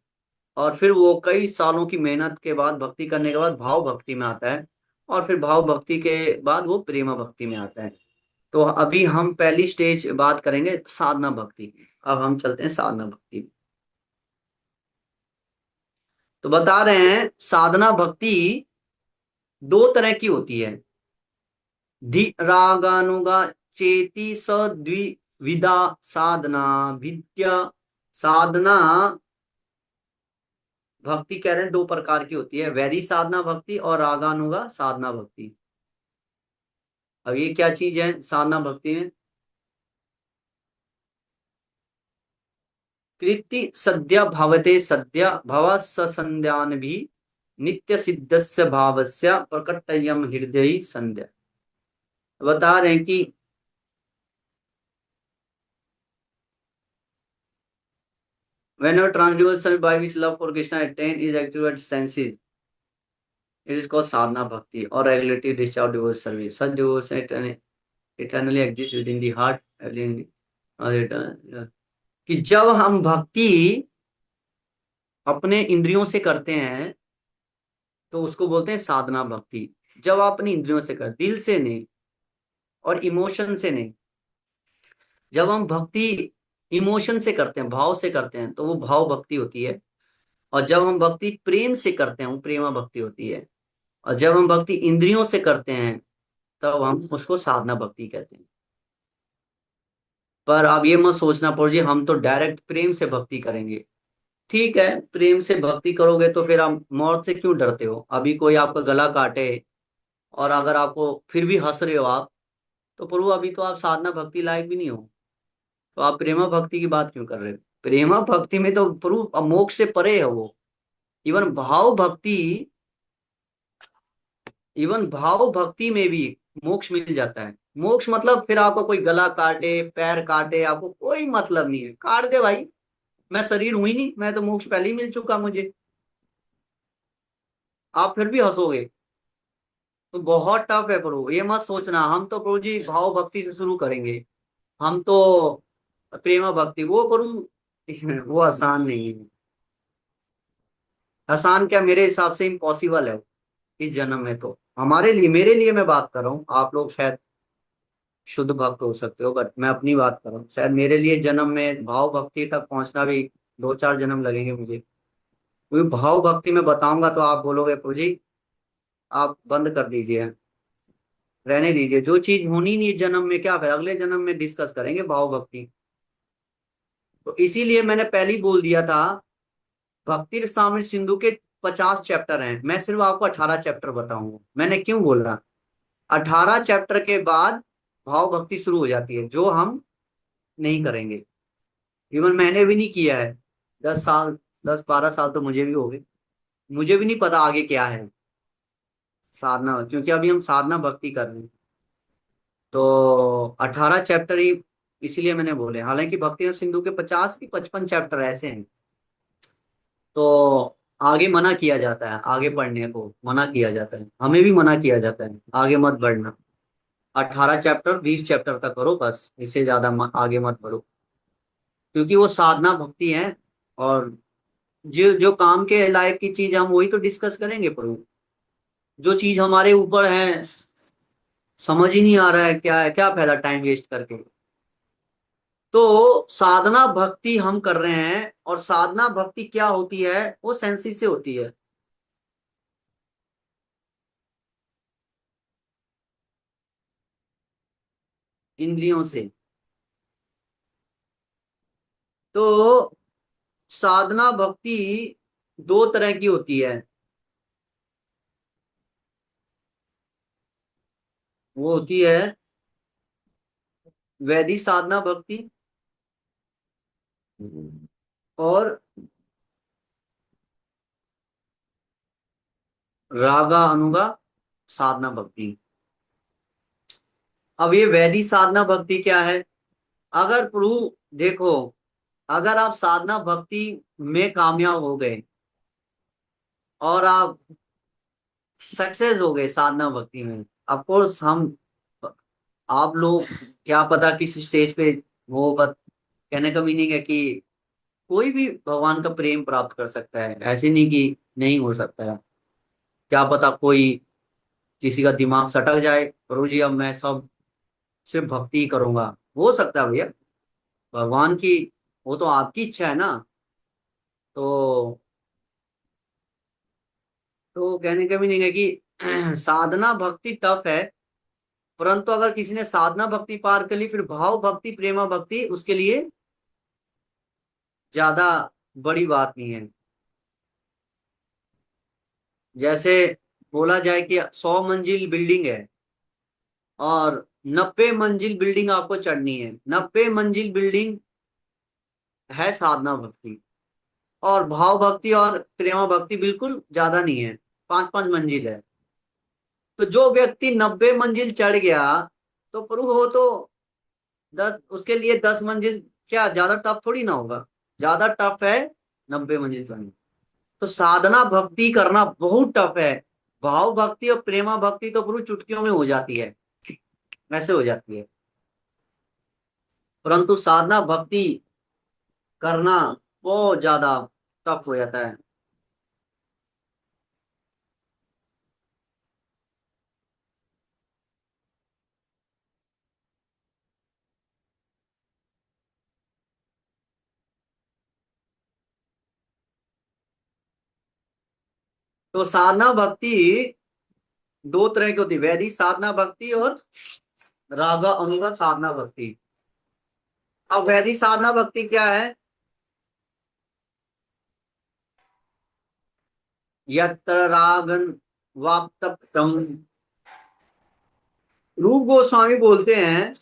और फिर वो कई सालों की मेहनत के बाद, भक्ति करने के बाद भाव भक्ति में आता है, और फिर भाव भक्ति के बाद वो प्रेमा भक्ति में आता है। तो अभी हम पहली स्टेज बात करेंगे साधना भक्ति। अब हम चलते हैं साधना भक्ति। तो बता रहे हैं साधना भक्ति दो तरह की होती है। धि रागानुगा चेति स द्विविधा साधना विद्या। साधना भक्ति कह रहे हैं दो प्रकार की होती है, वैदिक साधना भक्ति और रागानुगा साधना भक्ति। अब ये क्या चीज है साधना भक्ति में? कृति सद्य भवते सद्य भव संध्यान भी नित्य सिद्धस्य भावस्य प्रकटयम हृदय संध्या। बता रहे हैं कि whenever transcendental by which love for Krishna attain is actual senses, it is called sadhana bhakti or regulatory discharge devotion service. Such devotion eternally exists within the heart. कि जब हम भक्ति अपने इंद्रियों से करते हैं तो उसको बोलते हैं साधना भक्ति। जब आप अपनी इंद्रियों से कर, दिल से नहीं और इमोशन से नहीं। जब हम भक्ति इमोशन से करते हैं, भाव से करते हैं, तो वो भाव भक्ति होती है। और जब हम भक्ति प्रेम से करते हैं वो प्रेमा भक्ति होती है। और जब हम भक्ति इंद्रियों से करते हैं तब हम उसको साधना भक्ति कहते हैं। पर आप ये मत सोचना पड़ो जी हम तो डायरेक्ट प्रेम से भक्ति करेंगे। ठीक है, प्रेम से भक्ति करोगे तो फिर आप मौत से क्यों डरते हो? अभी कोई आपका गला काटे और अगर आपको फिर भी हंस रहे हो आप, तो प्रभु अभी तो आप साधना भक्ति लायक भी नहीं हो, तो आप प्रेमा भक्ति की बात क्यों कर रहे हो? प्रेमा भक्ति में तो प्रभु अब मोक्ष से परे है वो। इवन भाव भक्ति, इवन भाव भक्ति में भी मोक्ष मिल जाता है। मोक्ष मतलब फिर आपको कोई गला काटे, पैर काटे, आपको कोई मतलब नहीं है, काट दे भाई, मैं शरीर हुई नहीं, मैं तो मोक्ष पहले ही मिल चुका मुझे। आप फिर भी हंसोगे। तो बहुत टफ है प्रभु, ये मत सोचना हम तो प्रभु जी भाव भक्ति से शुरू करेंगे, हम तो प्रेमा भक्ति वो करूं। वो आसान नहीं है। आसान क्या, मेरे हिसाब से इम्पॉसिबल है इस जन्म में। तो हमारे लिए, मेरे लिए मैं बात कर रहा हूँ, आप लोग शायद शुद्ध भक्त हो सकते हो, बट मैं अपनी बात कर रहा हूँ। शायद मेरे लिए जन्म में भाव भक्ति तक पहुंचना भी दो चार जन्म लगेंगे मुझे। क्योंकि भाव भक्ति में बताऊंगा तो आप बोलोगे प्रभु जी आप बंद कर दीजिए, रहने दीजिए, जो चीज होनी नहीं जन्म में क्या है, अगले जन्म में डिस्कस करेंगे भाव भक्ति। तो इसीलिए मैंने पहले ही बोल दिया था भक्ति रसामृत सिंधु के 50 चैप्टर हैं, मैं सिर्फ आपको 18 चैप्टर बताऊंगा। मैंने क्यों बोला? 18 चैप्टर के बाद भाव भक्ति शुरू हो जाती है, जो हम नहीं करेंगे। इवन मैंने भी नहीं किया है। 10 साल, 10-12 साल तो मुझे भी हो गए, मुझे भी नहीं पता आगे क्या है साधना, क्योंकि अभी हम साधना भक्ति कर रहे हैं। तो 18 चैप्टर ही इसीलिए मैंने बोले, हालांकि भक्ति सिंधु के 50 की 55 चैप्टर ऐसे हैं। तो आगे मना किया जाता है, आगे पढ़ने को मना किया जाता है, हमें भी मना किया जाता है आगे मत बढ़ना। 18 चैप्टर 20 चैप्टर तक करो बस, इससे ज्यादा आगे मत बढ़ो, क्योंकि वो साधना भक्ति है। और जो जो काम के लायक की चीज हम वही तो डिस्कस करेंगे प्रभु। जो चीज हमारे ऊपर है, समझ ही नहीं आ रहा है क्या है, क्या फायदा टाइम वेस्ट करके। तो साधना भक्ति हम कर रहे हैं, और साधना भक्ति क्या होती है, वो सेंसी से होती है। इंद्रियों से। तो साधना भक्ति दो तरह की होती है। वो होती है वैदिक साधना भक्ति और रागा अनुगा साधना भक्ति। अब ये वैदिक साधना भक्ति क्या है? अगर प्रभु देखो, अगर आप साधना भक्ति में कामयाब हो गए और आप सक्सेस हो गए साधना भक्ति में, ऑफ कोर्स हम, आप लोग क्या पता किस स्टेज पे वो, बट कहने का मीनिंग है कि कोई भी भगवान का प्रेम प्राप्त कर सकता है, ऐसे नहीं कि नहीं हो सकता है। क्या पता कोई, किसी का दिमाग सटक जाए, प्रभु जी अब मैं सब सिर्फ भक्ति ही करूंगा, हो सकता है भैया। भगवान की, वो तो आपकी इच्छा है ना। तो कहने का मीनिंग है कि साधना भक्ति टफ है, परंतु अगर किसी ने साधना भक्ति पार कर ली, फिर भाव भक्ति प्रेमा भक्ति उसके लिए ज्यादा बड़ी बात नहीं है। जैसे बोला जाए कि 100 मंजिल बिल्डिंग है और 90 मंजिल बिल्डिंग आपको चढ़नी है, 90 मंजिल बिल्डिंग है साधना भक्ति, और भाव भक्ति और प्रेमा भक्ति बिल्कुल ज्यादा नहीं है, 5 5 मंजिल है। तो जो व्यक्ति 90 मंजिल चढ़ गया, तो प्रभु हो तो 10, उसके लिए 10 मंजिल क्या ज्यादा टफ थोड़ी ना होगा? ज्यादा टफ है 90 मंजिल चढ़ना। तो साधना भक्ति करना बहुत टफ है। भाव भक्ति और प्रेमा भक्ति तो प्रभु चुटकियों में हो जाती है, ऐसे हो जाती है। परंतु साधना भक्ति करना बहुत ज्यादा टफ हो जाता है। तो साधना भक्ति दो तरह की होती है, वैदिक साधना भक्ति और रागा अनुगा साधना भक्ति। अब वैदिक साधना भक्ति क्या है? यत्र रागन वाप्तम। रूप गोस्वामी बोलते हैं,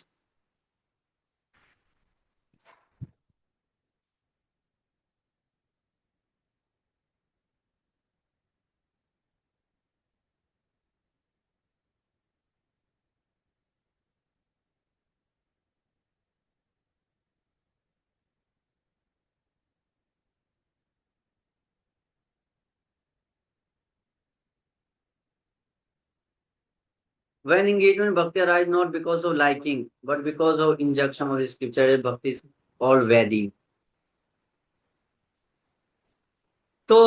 when engagement bhakti arise not because of liking but because of injunction of scripture, bhakti is called Vedi। तो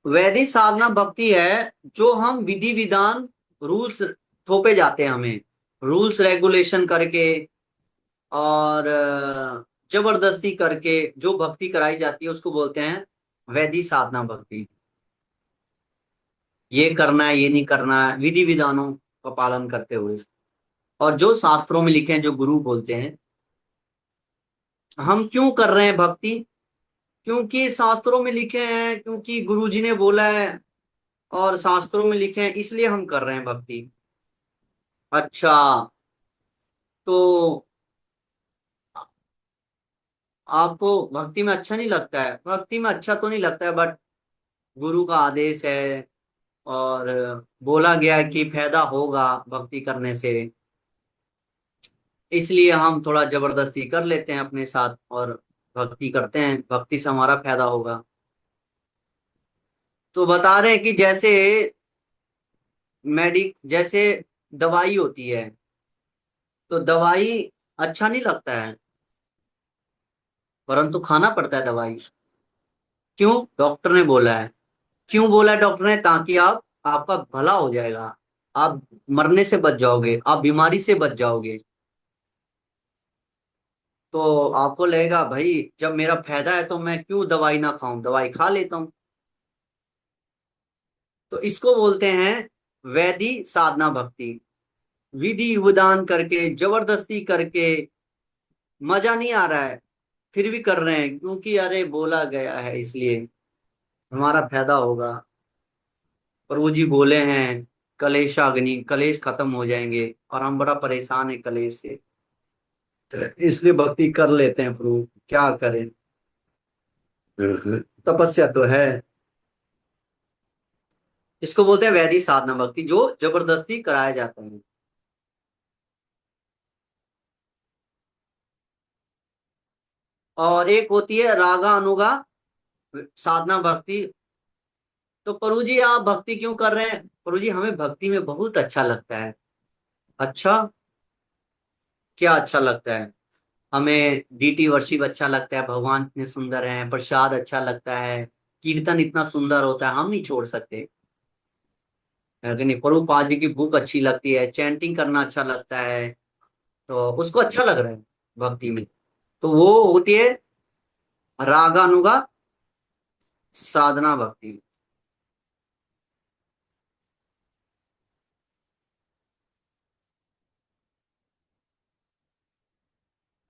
वैदिक साधना भक्ति है जो हम विधि विधान, रूल्स थोपे जाते हैं हमें, रूल्स रेगुलेशन करके और जबरदस्ती करके जो भक्ति कराई जाती है उसको बोलते हैं वैदिक साधना भक्ति। ये करना है, ये नहीं करना है, विधि विधानों का पालन करते हुए। और जो शास्त्रों में लिखे हैं, जो गुरु बोलते हैं, हम क्यों कर रहे हैं भक्ति? क्योंकि शास्त्रों में लिखे हैं, क्योंकि गुरुजी ने बोला है और शास्त्रों में लिखे हैं, इसलिए हम कर रहे हैं भक्ति। अच्छा, तो आपको भक्ति में अच्छा नहीं लगता है? भक्ति में अच्छा तो नहीं लगता है, बट गुरु का आदेश है और बोला गया है कि फायदा होगा भक्ति करने से, इसलिए हम थोड़ा जबरदस्ती कर लेते हैं अपने साथ और भक्ति करते हैं, भक्ति से हमारा फायदा होगा। तो बता रहे हैं कि जैसे जैसे दवाई होती है, तो दवाई अच्छा नहीं लगता है, परंतु खाना पड़ता है दवाई। क्यों? डॉक्टर ने बोला है। क्यों बोला है डॉक्टर ने? ताकि आपका भला हो जाएगा, आप मरने से बच जाओगे, आप बीमारी से बच जाओगे। तो आपको लगेगा भाई जब मेरा फायदा है तो मैं क्यों दवाई ना खाऊं, दवाई खा लेता हूं। तो इसको बोलते हैं वैधि साधना भक्ति। विधि विधान करके, जबरदस्ती करके, मजा नहीं आ रहा है, फिर भी कर रहे हैं क्योंकि अरे बोला गया है इसलिए हमारा फायदा होगा। प्रभु जी बोले हैं कलेशाग्नि, कलेश खत्म हो जाएंगे, और हम बड़ा परेशान है कलेश से, तो इसलिए भक्ति कर लेते हैं प्रभु, क्या करें। तपस्या तो है। इसको बोलते हैं वैदिक साधना भक्ति, जो जबरदस्ती कराया जाता है। और एक होती है रागा अनुगा साधना भक्ति। तो प्रभु जी आप भक्ति क्यों कर रहे हैं? प्रभु जी हमें भक्ति में बहुत अच्छा लगता है। अच्छा, क्या अच्छा लगता है? हमें डीटी वर्शिप अच्छा लगता है, भगवान इतने सुंदर हैं, प्रसाद अच्छा लगता है, कीर्तन इतना सुंदर होता है, हम नहीं छोड़ सकते। है कि नहीं? प्रभुपाद जी की बुक अच्छी लगती है, चैंटिंग करना अच्छा लगता है, तो उसको अच्छा लग रहा है भक्ति में। तो वो होती है रागानुगा साधना भक्ति।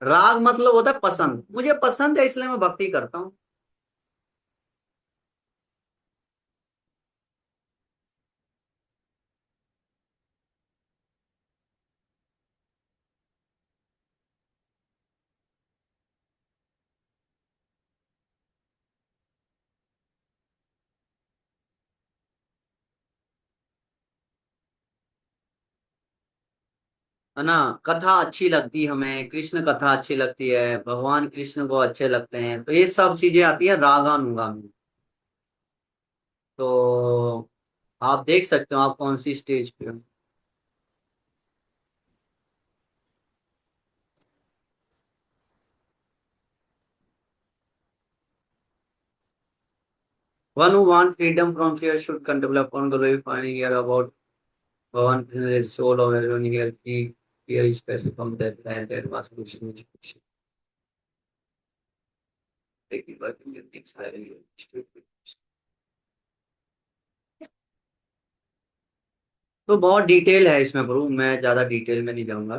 राग मतलब होता है पसंद, मुझे पसंद है इसलिए मैं भक्ति करता हूँ। है ना? कथा अच्छी लगती है हमें, कृष्ण कथा अच्छी लगती है, भगवान कृष्ण को अच्छे लगते हैं, तो ये सब चीजें आती है रागानुगा में। तो आप देख सकते हो आप कौन सी स्टेज पे हो। 1 who want freedom from fear should contemplate on glorifying here about Bhavan is soul of everyone here. He here is special from that land and was pushing education. Taking working in things highly. तो बहुत detail है इसमें bro, मैं ज्यादा detail में नहीं जाऊंगा।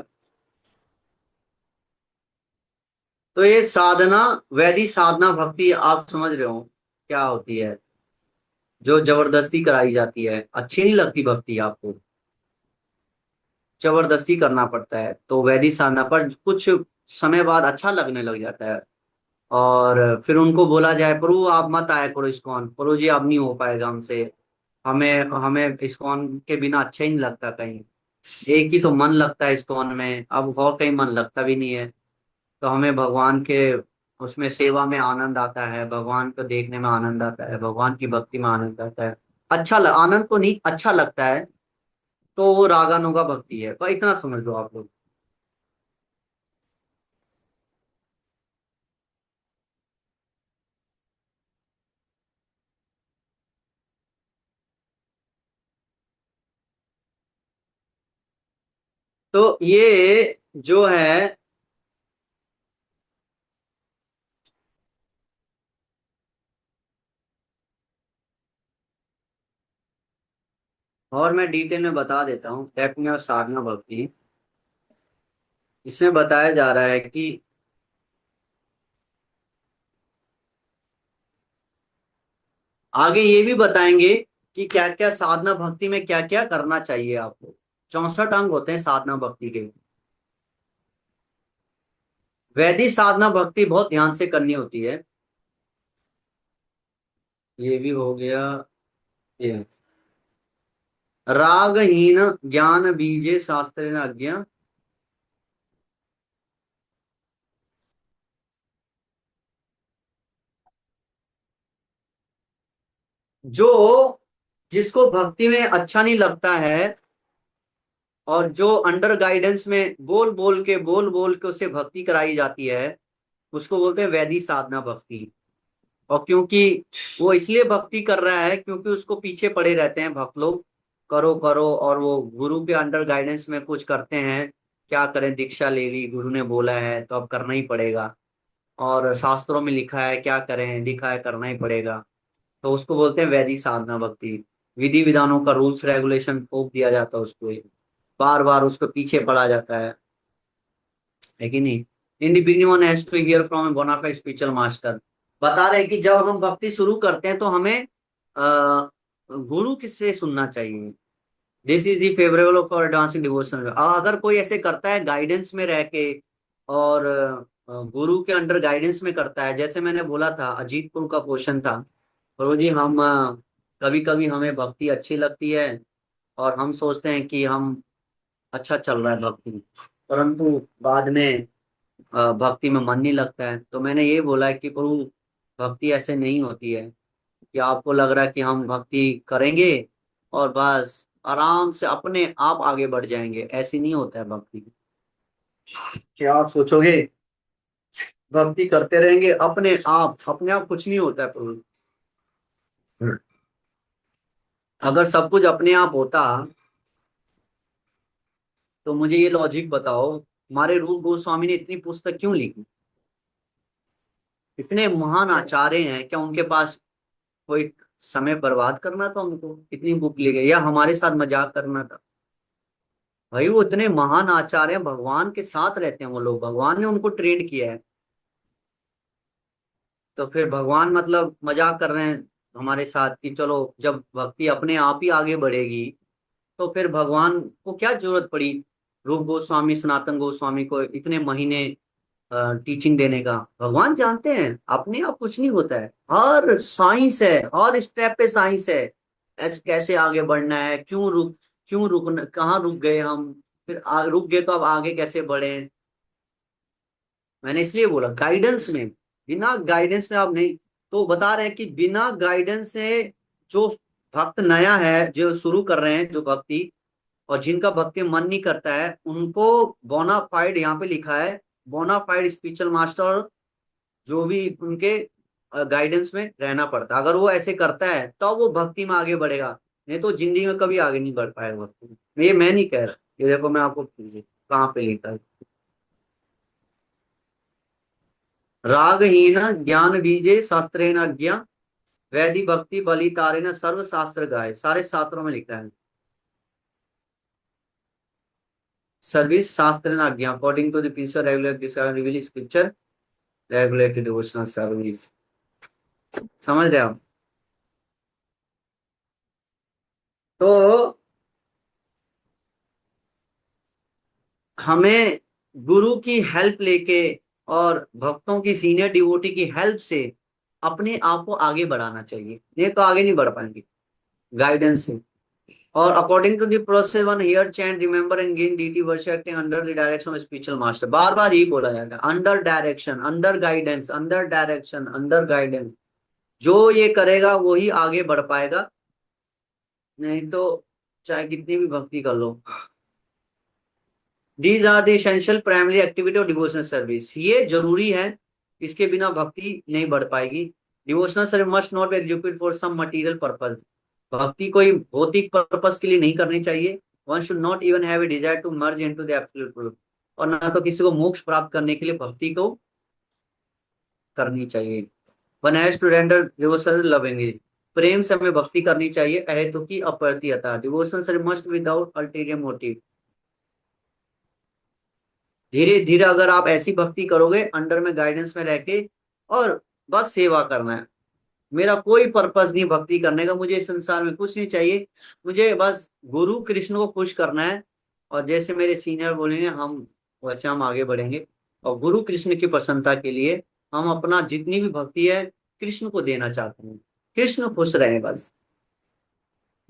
तो ये साधना, वैदिक साधना भक्ति आप समझ रहे हो क्या होती है? जो जबरदस्ती कराई जाती है, अच्छी नहीं लगती भक्ति आपको, जबरदस्ती करना पड़ता है, तो वैदिक साधना पर कुछ समय बाद अच्छा लगने लग जाता है। और फिर उनको बोला जाए प्रभु आप मत आया करो इस्कॉन, प्रभु जी अब नहीं हो पाएगा हमसे, हमें हमें इस्कॉन के बिना अच्छा ही नहीं लगता कहीं, एक ही तो मन लगता है इस्कॉन में, अब और कहीं मन लगता भी नहीं है। तो हमें भगवान के उसमें सेवा में आनंद आता है, भगवान को देखने में आनंद आता है, भगवान की भक्ति में आनंद आता है, आनंद तो नहीं, अच्छा लगता है। तो वो रागानुगा भक्ति है, पर इतना समझ लो आप लोग। तो ये जो है, और मैं डिटेल में बता देता हूँ टेक्निक और साधना भक्ति। इसमें बताया जा रहा है कि आगे ये भी बताएंगे कि क्या क्या साधना भक्ति में क्या क्या करना चाहिए आपको। 64 अंग होते हैं साधना भक्ति के। वैदिक साधना भक्ति बहुत ध्यान से करनी होती है। ये भी हो गया। ये रागहीन ज्ञान बीजे शास्त्र अज्ञा। जो जिसको भक्ति में अच्छा नहीं लगता है, और जो अंडर गाइडेंस में बोल बोल के उसे भक्ति कराई जाती है, उसको बोलते हैं वैदिक साधना भक्ति। और क्योंकि वो इसलिए भक्ति कर रहा है क्योंकि उसको पीछे पड़े रहते हैं भक्त लोग, करो करो, और वो गुरु के अंडर गाइडेंस में कुछ करते हैं, क्या करें, दीक्षा ले ली, गुरु ने बोला है तो अब करना ही पड़ेगा, और शास्त्रों में लिखा है, क्या करें, लिखा है करना ही पड़ेगा। तो उसको बोलते हैं वैदिक साधना भक्ति। विधि विधानों का रूल्स रेगुलेशन थोप दिया जाता है उसको। बार बार उसको पीछे पड़ा जाता है कि नहीं। In the beginning one has to hear from a bona fide spiritual master. बता रहे हैं कि जब हम भक्ति शुरू करते हैं तो हमें गुरु किससे सुनना चाहिए। This is the favourable for advancing devotion. अगर कोई ऐसे करता है गाइडेंस में रह के और गुरु के अंडर गाइडेंस में करता है, जैसे मैंने बोला था अजीतपुर का क्वेश्चन था, प्रभु जी हम कभी कभी हमें भक्ति अच्छी लगती है और हम सोचते हैं कि हम अच्छा चल रहा है भक्ति, परंतु बाद में भक्ति में मन नहीं लगता है। तो मैंने ये बोला है कि प्रभु भक्ति ऐसे नहीं होती है कि आपको लग रहा है कि हम भक्ति करेंगे और बस आराम से अपने आप आगे बढ़ जाएंगे, ऐसे नहीं होता है भक्ति। क्या आप सोचोगे भक्ति करते रहेंगे अपने आप कुछ नहीं होता है प्रभु। अगर सब कुछ अपने आप होता तो मुझे ये लॉजिक बताओ, हमारे रूप गोस्वामी ने इतनी पुस्तक क्यों लिखी। इतने महान आचार्य हैं, क्या उनके पास कोई समय बर्बाद करना था उनको इतनी बुक ले गए, या हमारे साथ मजाक करना था। भाई वो इतने महान आचार्य हैं, भगवान के साथ रहते हैं वो लोग, भगवान ने उनको ट्रेन किया है। तो फिर भगवान मतलब मजाक कर रहे हैं हमारे साथ कि चलो जब भक्ति अपने आप ही आगे बढ़ेगी तो फिर भगवान को क्या जरूरत पड़ी रूप गोस्वामी सनातन गोस्वामी को इतने महीने टीचिंग देने का। भगवान जानते हैं अपने आप कुछ नहीं होता है, हर साइंस है, हर स्टेप पे साइंस है। कैसे आगे बढ़ना है, क्यों रुकना, कहाँ रुक गए हम, फिर रुक गए तो अब आगे कैसे बढ़े। मैंने इसलिए बोला गाइडेंस में, बिना गाइडेंस में आप नहीं। तो बता रहे हैं कि बिना गाइडेंस से जो भक्त नया है जो शुरू कर रहे हैं जो भक्ति, और जिनका भक्ति मन नहीं करता है उनको बोनाफाइड, यहाँ पे लिखा है बोनाफाइड स्पिरिचुअल मास्टर जो भी उनके गाइडेंस में रहना पड़ता है। अगर वो ऐसे करता है तो वो भक्ति में आगे बढ़ेगा, नहीं तो जिंदगी में कभी आगे नहीं बढ़ पाएगा भक्ति में। ये मैं नहीं कह रहा, ये देखो मैं आपको कहाँ पे लिखा है। रागहीन ज्ञान बीजे शास्त्रेण अज्ञा वैधि भक्ति बलि तारेण सर्व शास्त्र गाए, सारे शास्त्रों में लिखा है सर्विस शास्त्र आज्ञा according to the principal regular reveal scripture regulated devotional service. समझ रहे हो आप। तो हमें गुरु की हेल्प लेके और भक्तों की सीनियर डिवोटी की हेल्प से अपने आप को आगे बढ़ाना चाहिए, नहीं तो आगे नहीं बढ़ पाएंगे गाइडेंस से। और according to the process one here chant remember and gain deity worship acting under the direction of spiritual master. बार बार यही बोला जाता है under direction, under guidance, under direction, under guidance. जो ये करेगा वही आगे बढ़ पाएगा, नहीं तो चाहे कितनी भी भक्ति कर लो। These are the essential primary activity of devotional service, ये जरूरी है, इसके बिना भक्ति नहीं बढ़ पाएगी। Devotional service must not be executed for some material purpose. भक्ति कोई भौतिक पर्पस के लिए नहीं करनी चाहिए। One should not even have a desire to merge into the absolute truth. और ना तो किसी को मोक्ष प्राप्त करने के लिए भक्ति को करनी चाहिए। One has to render devotion lovingly, प्रेम से हमें भक्ति करनी चाहिए अहेतु की अप्रतिहता। Devotion service must without ulterior motive. धीरे धीरे अगर आप ऐसी भक्ति करोगे अंडर में गाइडेंस में रह के, और बस सेवा करना है, मेरा कोई पर्पस नहीं भक्ति करने का, मुझे इस संसार में कुछ नहीं चाहिए, मुझे बस गुरु कृष्ण को खुश करना है। और जैसे मेरे सीनियर बोलेंगे हम वैसे हम आगे बढ़ेंगे, और गुरु कृष्ण की प्रसन्नता के लिए हम अपना जितनी भी भक्ति है कृष्ण को देना चाहते हैं, कृष्ण खुश रहे बस,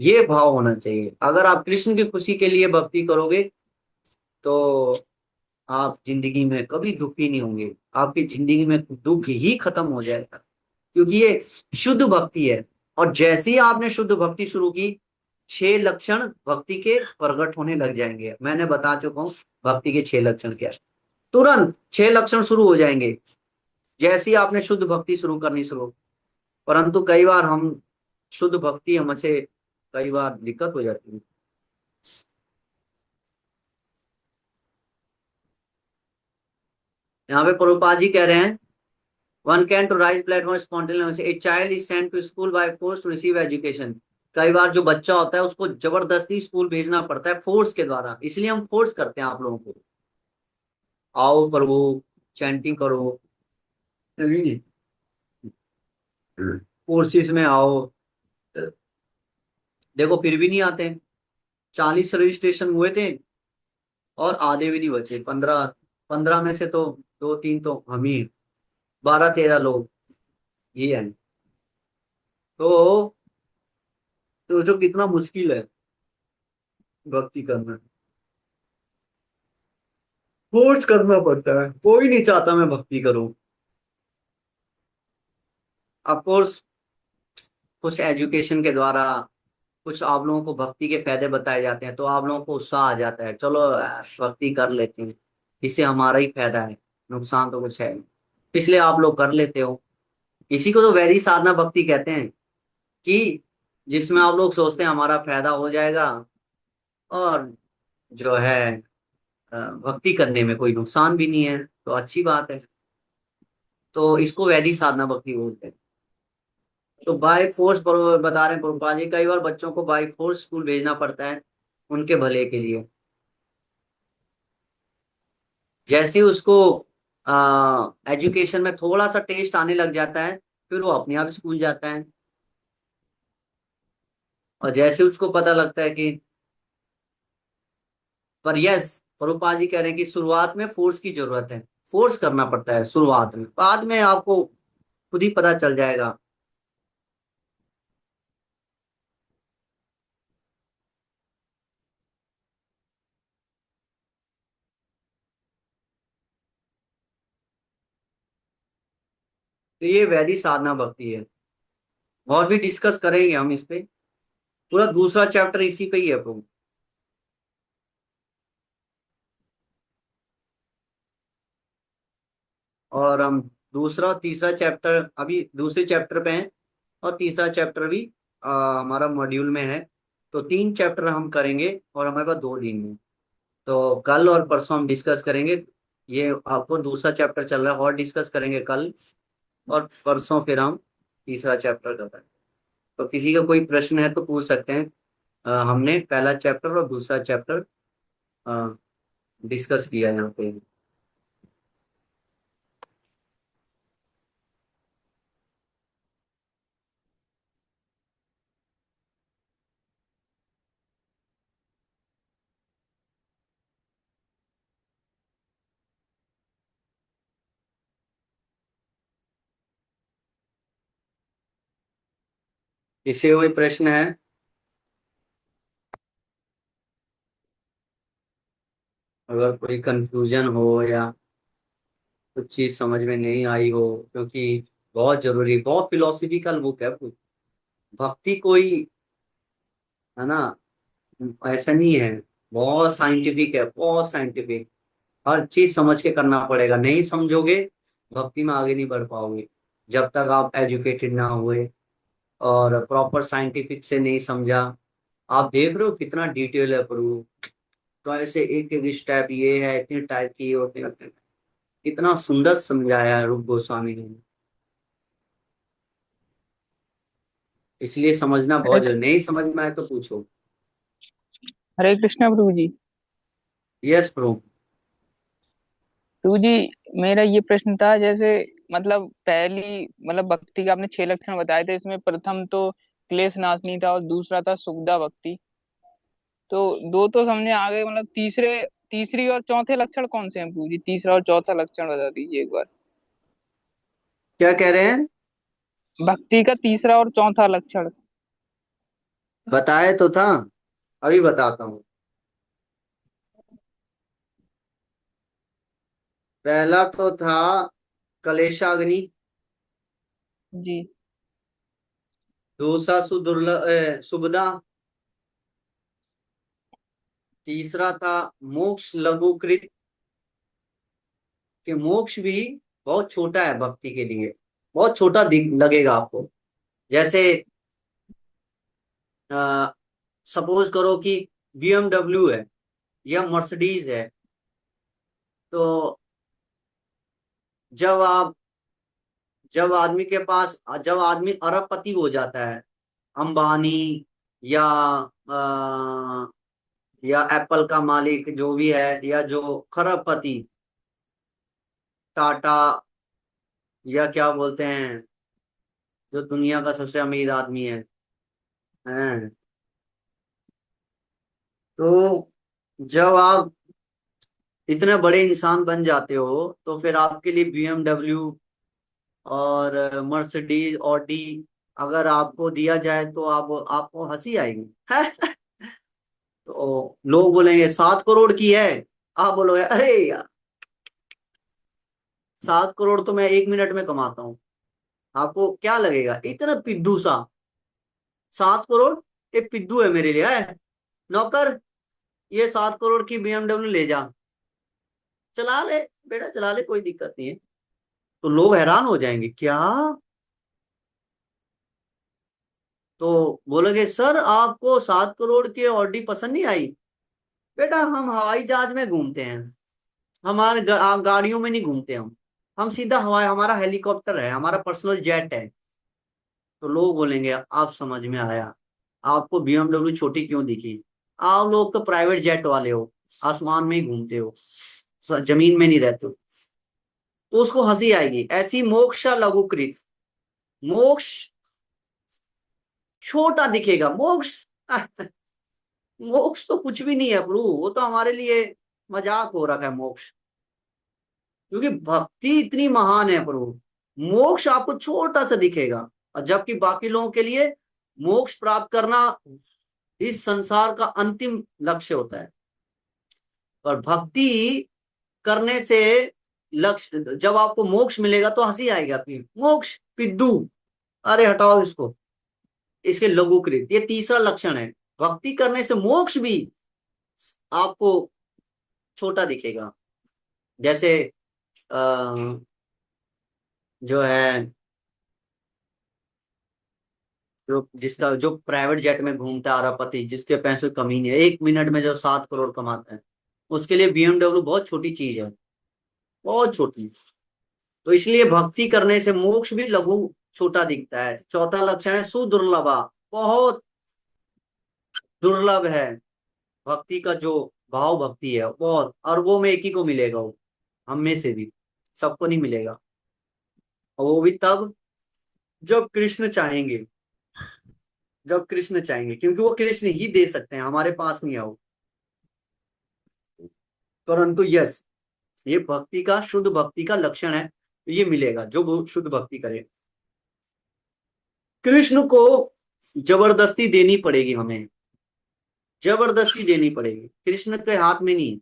ये भाव होना चाहिए। अगर आप कृष्ण की खुशी के लिए भक्ति करोगे तो आप जिंदगी में कभी दुखी नहीं होंगे, आपकी जिंदगी में दुख ही खत्म हो जाएगा, क्योंकि ये शुद्ध भक्ति है। और जैसे ही आपने शुद्ध भक्ति शुरू की 6 लक्षण भक्ति के प्रकट होने लग जाएंगे। मैंने बता चुका हूँ भक्ति के 6 लक्षण क्या है। तुरंत 6 लक्षण शुरू हो जाएंगे जैसे ही आपने शुद्ध भक्ति शुरू करनी शुरू। परंतु कई बार हम शुद्ध भक्ति हमसे कई बार दिक्कत हो जाती है। यहाँ पे प्रभुपाद जी कह रहे हैं one can to rise platform spontaneously, a child is sent to school by force to receive education. कई बार जो बच्चा होता है उसको जबरदस्ती स्कूल भेजना पड़ता है फोर्स के द्वारा, इसलिए हम फोर्स करते हैं आप लोगों को, आओ प्रभु, चैंटिंग करो, नहीं, कोर्सेज में आओ। देखो फिर भी नहीं आते। 40 रजिस्ट्रेशन हुए थे और आधे भी नहीं बचे। 15, 15 में से तो दो तीन तो हम ही, 12 13 लोग ये हैं। तो जो कितना मुश्किल है भक्ति करना, फोर्स करना पड़ता है, कोई नहीं चाहता मैं भक्ति करूं। ऑफकोर्स कुछ एजुकेशन के द्वारा कुछ आप लोगों को भक्ति के फायदे बताए जाते हैं तो आप लोगों को उत्साह आ जाता है, चलो भक्ति कर लेते हैं, इससे हमारा ही फायदा है, नुकसान तो कुछ है नहीं, इसलिए आप लोग कर लेते हो। इसी को तो वैदिक साधना भक्ति कहते हैं, कि जिसमें आप लोग सोचते हैं हमारा फायदा हो जाएगा, और जो है भक्ति करने में कोई नुकसान भी नहीं है, तो अच्छी बात है। तो इसको वैदिक साधना भक्ति बोलते हैं। तो बाय फोर्स बता रहे हैं प्रभुपाद जी, कई बार बच्चों को बाय फोर्स स्कूल भेजना पड़ता है उनके भले के लिए। जैसे ही उसको एजुकेशन में थोड़ा सा टेस्ट आने लग जाता है, फिर वो अपने आप स्कूल जाता है। और जैसे उसको पता लगता है कि, पर यस, प्रभुपाद जी कह रहे हैं कि शुरुआत में फोर्स की जरूरत है, फोर्स करना पड़ता है शुरुआत में, बाद में आपको खुद ही पता चल जाएगा। तो ये वैदिक साधना भक्ति है। और भी डिस्कस करेंगे हम इस पे, पूरा दूसरा चैप्टर इसी पे ही है प्रभु। और हम दूसरा तीसरा चैप्टर अभी दूसरे चैप्टर पे हैं, और तीसरा चैप्टर भी हमारा मॉड्यूल में है। तो 3 चैप्टर हम करेंगे और हमारे पास 2 दिन है। तो कल और परसों हम डिस्कस करेंगे। ये आपको दूसरा चैप्टर चल रहा है और डिस्कस करेंगे कल, और परसों फिर हम तीसरा चैप्टर कर रहे हैं। तो किसी का कोई प्रश्न है तो पूछ सकते हैं। हमने पहला चैप्टर और दूसरा चैप्टर डिस्कस किया है यहाँ पे। किसी का कोई प्रश्न है? अगर कोई कंफ्यूजन हो या कुछ चीज समझ में नहीं आई हो, क्योंकि बहुत जरूरी, बहुत फिलोसफिकल बुक है। भक्ति कोई, है ना, ऐसा नहीं है, बहुत साइंटिफिक है, बहुत साइंटिफिक। हर चीज समझ के करना पड़ेगा, नहीं समझोगे भक्ति में आगे नहीं बढ़ पाओगे, जब तक आप एजुकेटेड ना हुए और प्रॉपर साइंटिफिक से नहीं समझा। आप देख रहे हो कितना डिटेल है प्रभु, तो ऐसे एक एक स्टेप ये है, इतने टाइप की ये होते हैं, इतना सुंदर समझाया है रूप गोस्वामी ने। इसलिए समझना हरे बहुत जरूरी, नहीं समझ में आए तो पूछो। हरे कृष्णा प्रभु जी। यस प्रभु। प्रभु जी, मेरा ये प्रश्न था, जैसे मतलब पहली मतलब भक्ति के आपने 6 लक्षण बताए थे, इसमें प्रथम तो क्लेश नाशनी था और दूसरा था सुखदा भक्ति। तो दो तो समझे आ गए, मतलब तीसरी और चौथे लक्षण कौन से हैं प्रभु जी? तीसरा और चौथा लक्षण बता दीजिए एक बार। क्या कह रहे हैं? भक्ति का तीसरा और चौथा लक्षण। बताए तो था, अभी बताता हूँ। पहला तो था कलेशाग्नि, जी। दूसरा सुबदा, तीसरा था मोक्ष लघुकृत, कि मोक्ष भी बहुत छोटा है भक्ति के लिए, बहुत छोटा लगेगा आपको। जैसे सपोज करो कि BMW है या मर्सिडीज है, तो जब आप जब आदमी के पास जब आदमी अरबपति हो जाता है, अंबानी, या या एप्पल का मालिक जो भी है, या जो खरबपति टाटा, या क्या बोलते हैं, जो दुनिया का सबसे अमीर आदमी हैं। तो जब आप इतने बड़े इंसान बन जाते हो तो फिर आपके लिए बीएमडब्ल्यू और मर्सिडीज ऑडी अगर आपको दिया जाए तो आप आपको हंसी आएगी। तो लोग बोलेंगे 7 करोड़ की है, आप बोलोगे अरे यार 7 करोड़ तो मैं 1 मिनट में कमाता हूँ। आपको क्या लगेगा, इतना पिद्दू सा 7 करोड़, ये पिद्दू है मेरे लिए है। नौकर, ये 7 करोड़ की बीएमडब्ल्यू ले जा, चला ले बेटा चला ले, कोई दिक्कत नहीं है। तो लोग हैरान हो जाएंगे क्या। तो बोलोगे सर आपको 7 करोड़ की ऑडी पसंद नहीं आई। बेटा हम हवाई जहाज में घूमते हैं, हमारे गाड़ियों में नहीं घूमते हम सीधा हवाई, हमारा हेलीकॉप्टर है, हमारा पर्सनल जेट है। तो लोग बोलेंगे आप समझ में आया, आपको बीएमडब्ल्यू छोटी क्यों दिखी, आप लोग तो प्राइवेट जेट वाले हो, आसमान में ही घूमते हो, जमीन में नहीं रहते हो। तो उसको हंसी आएगी। ऐसी मोक्ष लघुकृत, मोक्ष छोटा दिखेगा, मोक्ष मोक्ष तो कुछ भी नहीं है प्रभु, वो तो हमारे लिए मजाक हो रखा है मोक्ष। क्योंकि भक्ति इतनी महान है प्रभु, मोक्ष आपको छोटा सा दिखेगा। और जबकि बाकी लोगों के लिए मोक्ष प्राप्त करना इस संसार का अंतिम लक्ष्य होता है। और भक्ति करने से लक्ष्य, जब आपको मोक्ष मिलेगा तो हंसी आएगी आपकी, मोक्ष पिद्दू, अरे हटाओ इसको, इसके लघुकृत, ये तीसरा लक्षण है। भक्ति करने से मोक्ष भी आपको छोटा दिखेगा। जैसे अ, जो है, जो जिसका जो प्राइवेट जेट में घूमता है अरबपति, जिसके पैसों की कमी नहीं है, 1 मिनट में जो 7 करोड़ कमाता है, उसके लिए बीएमडब्ल्यू बहुत छोटी चीज है, बहुत छोटी। तो इसलिए भक्ति करने से मोक्ष भी लघु छोटा दिखता है। चौथा लक्षण है सुदुर्लभा, बहुत दुर्लभ है। भक्ति का जो भाव भक्ति है बहुत अरबों में एक ही को मिलेगा वो, हम में से भी सबको नहीं मिलेगा। और वो भी तब जब कृष्ण चाहेंगे, जब कृष्ण चाहेंगे, क्योंकि वो कृष्ण ही दे सकते हैं, हमारे पास नहीं आओ। परंतु यस, ये भक्ति का, शुद्ध भक्ति का लक्षण है, ये मिलेगा जो वो शुद्ध भक्ति करे। कृष्ण को जबरदस्ती देनी पड़ेगी, हमें जबरदस्ती देनी पड़ेगी, कृष्ण के हाथ में नहीं।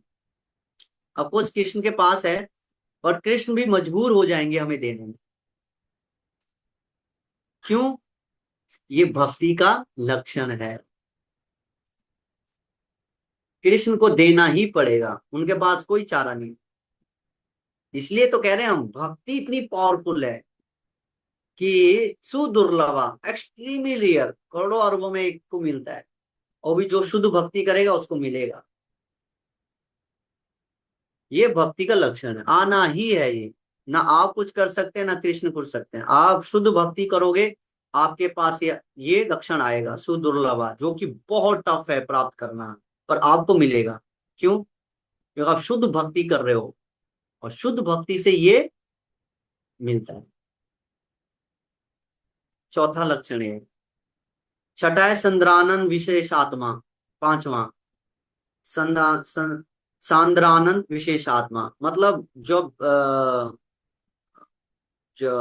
अफकोर्स कृष्ण के पास है, और कृष्ण भी मजबूर हो जाएंगे हमें देने में। क्यों, ये भक्ति का लक्षण है, कृष्ण को देना ही पड़ेगा, उनके पास कोई चारा नहीं। इसलिए तो कह रहे हैं हम, भक्ति इतनी पावरफुल है कि सुदुर्लभा, एक्सट्रीमली रेयर, करोड़ों अरबों में एक को मिलता है। और भी जो शुद्ध भक्ति करेगा उसको मिलेगा। ये भक्ति का लक्षण है, आना ही है ये। ना आप कुछ कर सकते हैं ना कृष्ण कुछ सकते हैं, आप शुद्ध भक्ति करोगे आपके पास ये लक्षण आएगा सुदुर्लभा, जो कि बहुत टफ है प्राप्त करना, पर आपको मिलेगा। क्यों, क्योंकि आप शुद्ध भक्ति कर रहे हो, और शुद्ध भक्ति से ये मिलता है। चौथा लक्षण है। छठा है संद्रानंद विशेषात्मा, पांचवा सांद्रानंद विशेषात्मा, मतलब जब जो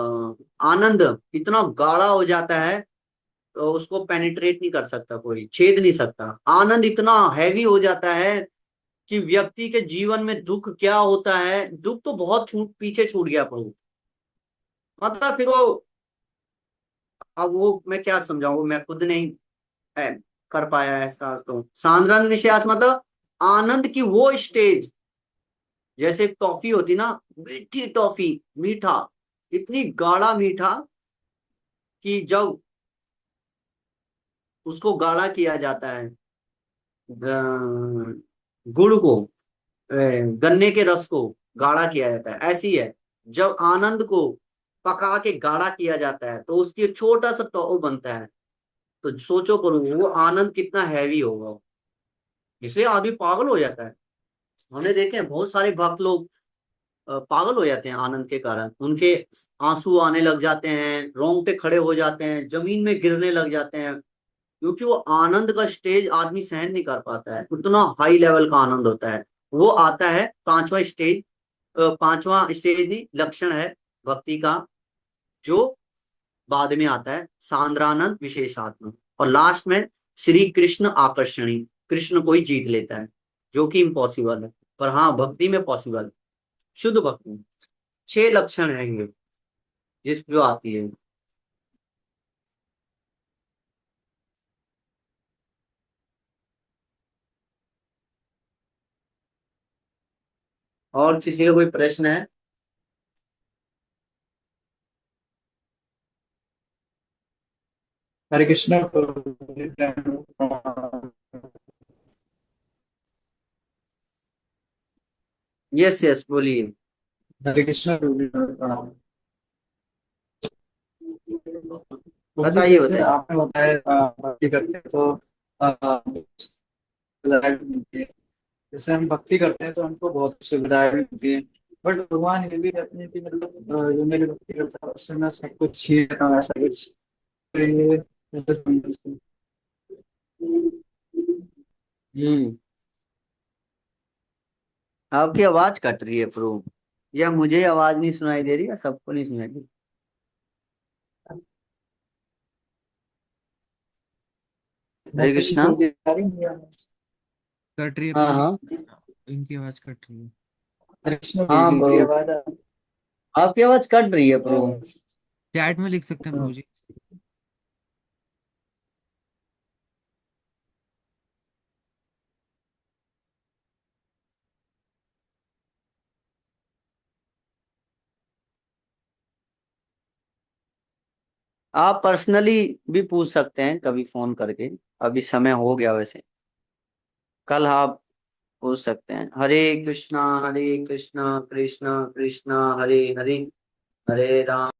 आनंद इतना गाढ़ा हो जाता है तो उसको पेनिट्रेट नहीं कर सकता, कोई छेद नहीं सकता। आनंद इतना हैवी हो जाता है कि व्यक्ति के जीवन में दुख क्या होता है, दुख तो बहुत पीछे छूट गया प्रभु। मतलब फिर वो, अब वो मैं क्या समझाऊं, मैं खुद नहीं है, कर पाया एहसास। तो सांद्रन विषयास मतलब आनंद की वो स्टेज, जैसे टॉफी होती ना, मीठी टॉफी, मीठा, इतनी गाढ़ा मीठा कि जब उसको गाढ़ा किया जाता है, गुड़ को, गन्ने के रस को गाढ़ा किया जाता है, ऐसी है। जब आनंद को पका के गाढ़ा किया जाता है तो उसकी छोटा सा टॉ बनता है, तो सोचो करो वो आनंद कितना हैवी होगा, इसलिए आदमी पागल हो जाता है। हमने देखे हैं बहुत सारे भक्त लोग पागल हो जाते हैं आनंद के कारण, उनके आंसू आने लग जाते हैं, रोंगटे खड़े हो जाते हैं, जमीन में गिरने लग जाते हैं, क्योंकि वो आनंद का स्टेज आदमी सहन नहीं कर पाता है, उतना हाई लेवल का आनंद होता है। वो आता है पांचवा स्टेज, पांचवा स्टेज नहीं, लक्षण है भक्ति का, जो बाद में आता है सांद्रानंद विशेषात्म, और लास्ट में श्री कृष्ण आकर्षणी, कृष्ण को ही जीत लेता है, जो कि इम्पॉसिबल है, पर हाँ भक्ति में पॉसिबल है, शुद्ध भक्ति में। 6 लक्षण है ये जिस जो आती है। और किसी का कोई प्रश्न है? हरे कृष्ण। यस यस बोलिए। हरे कृष्ण प्रणाम। तो जी बताइए जैसे बताइए। आपने बताया भक्ति करते हैं तो सुविधाएं भी मिलती है। जैसे हम भक्ति करते हैं तो हमको बहुत सुविधाएं भी मिलती है। बट भगवान ये भी कहते हैं कि मतलब जो मेरी भक्ति करता है उससे मैं सब कुछ छीन लेता हूँ, ऐसा कुछ। तो ये जैसे समझो इसको। हम्म। आपकी आवाज कट रही है प्रो, या मुझे आवाज नहीं सुनाई दे रही या सबको नहीं सुनाई दे रही? हरे भक्ति कृष्णा। तो ये सारी दुनिया में। कट रही है हाँ प्रभु जी। हाँ। इनकी आवाज कट रही है। हरे कृष्ण भी हाँ मेरी ब्रो, आवाज आपकी आवाज कट रही है प्रो। चैट में लिख सकते हैं प्रभु जी। आप पर्सनली भी पूछ सकते हैं कभी फोन करके, अभी समय हो गया वैसे, कल आप पूछ सकते हैं। हरे कृष्णा कृष्णा कृष्णा हरे हरे, हरे राम।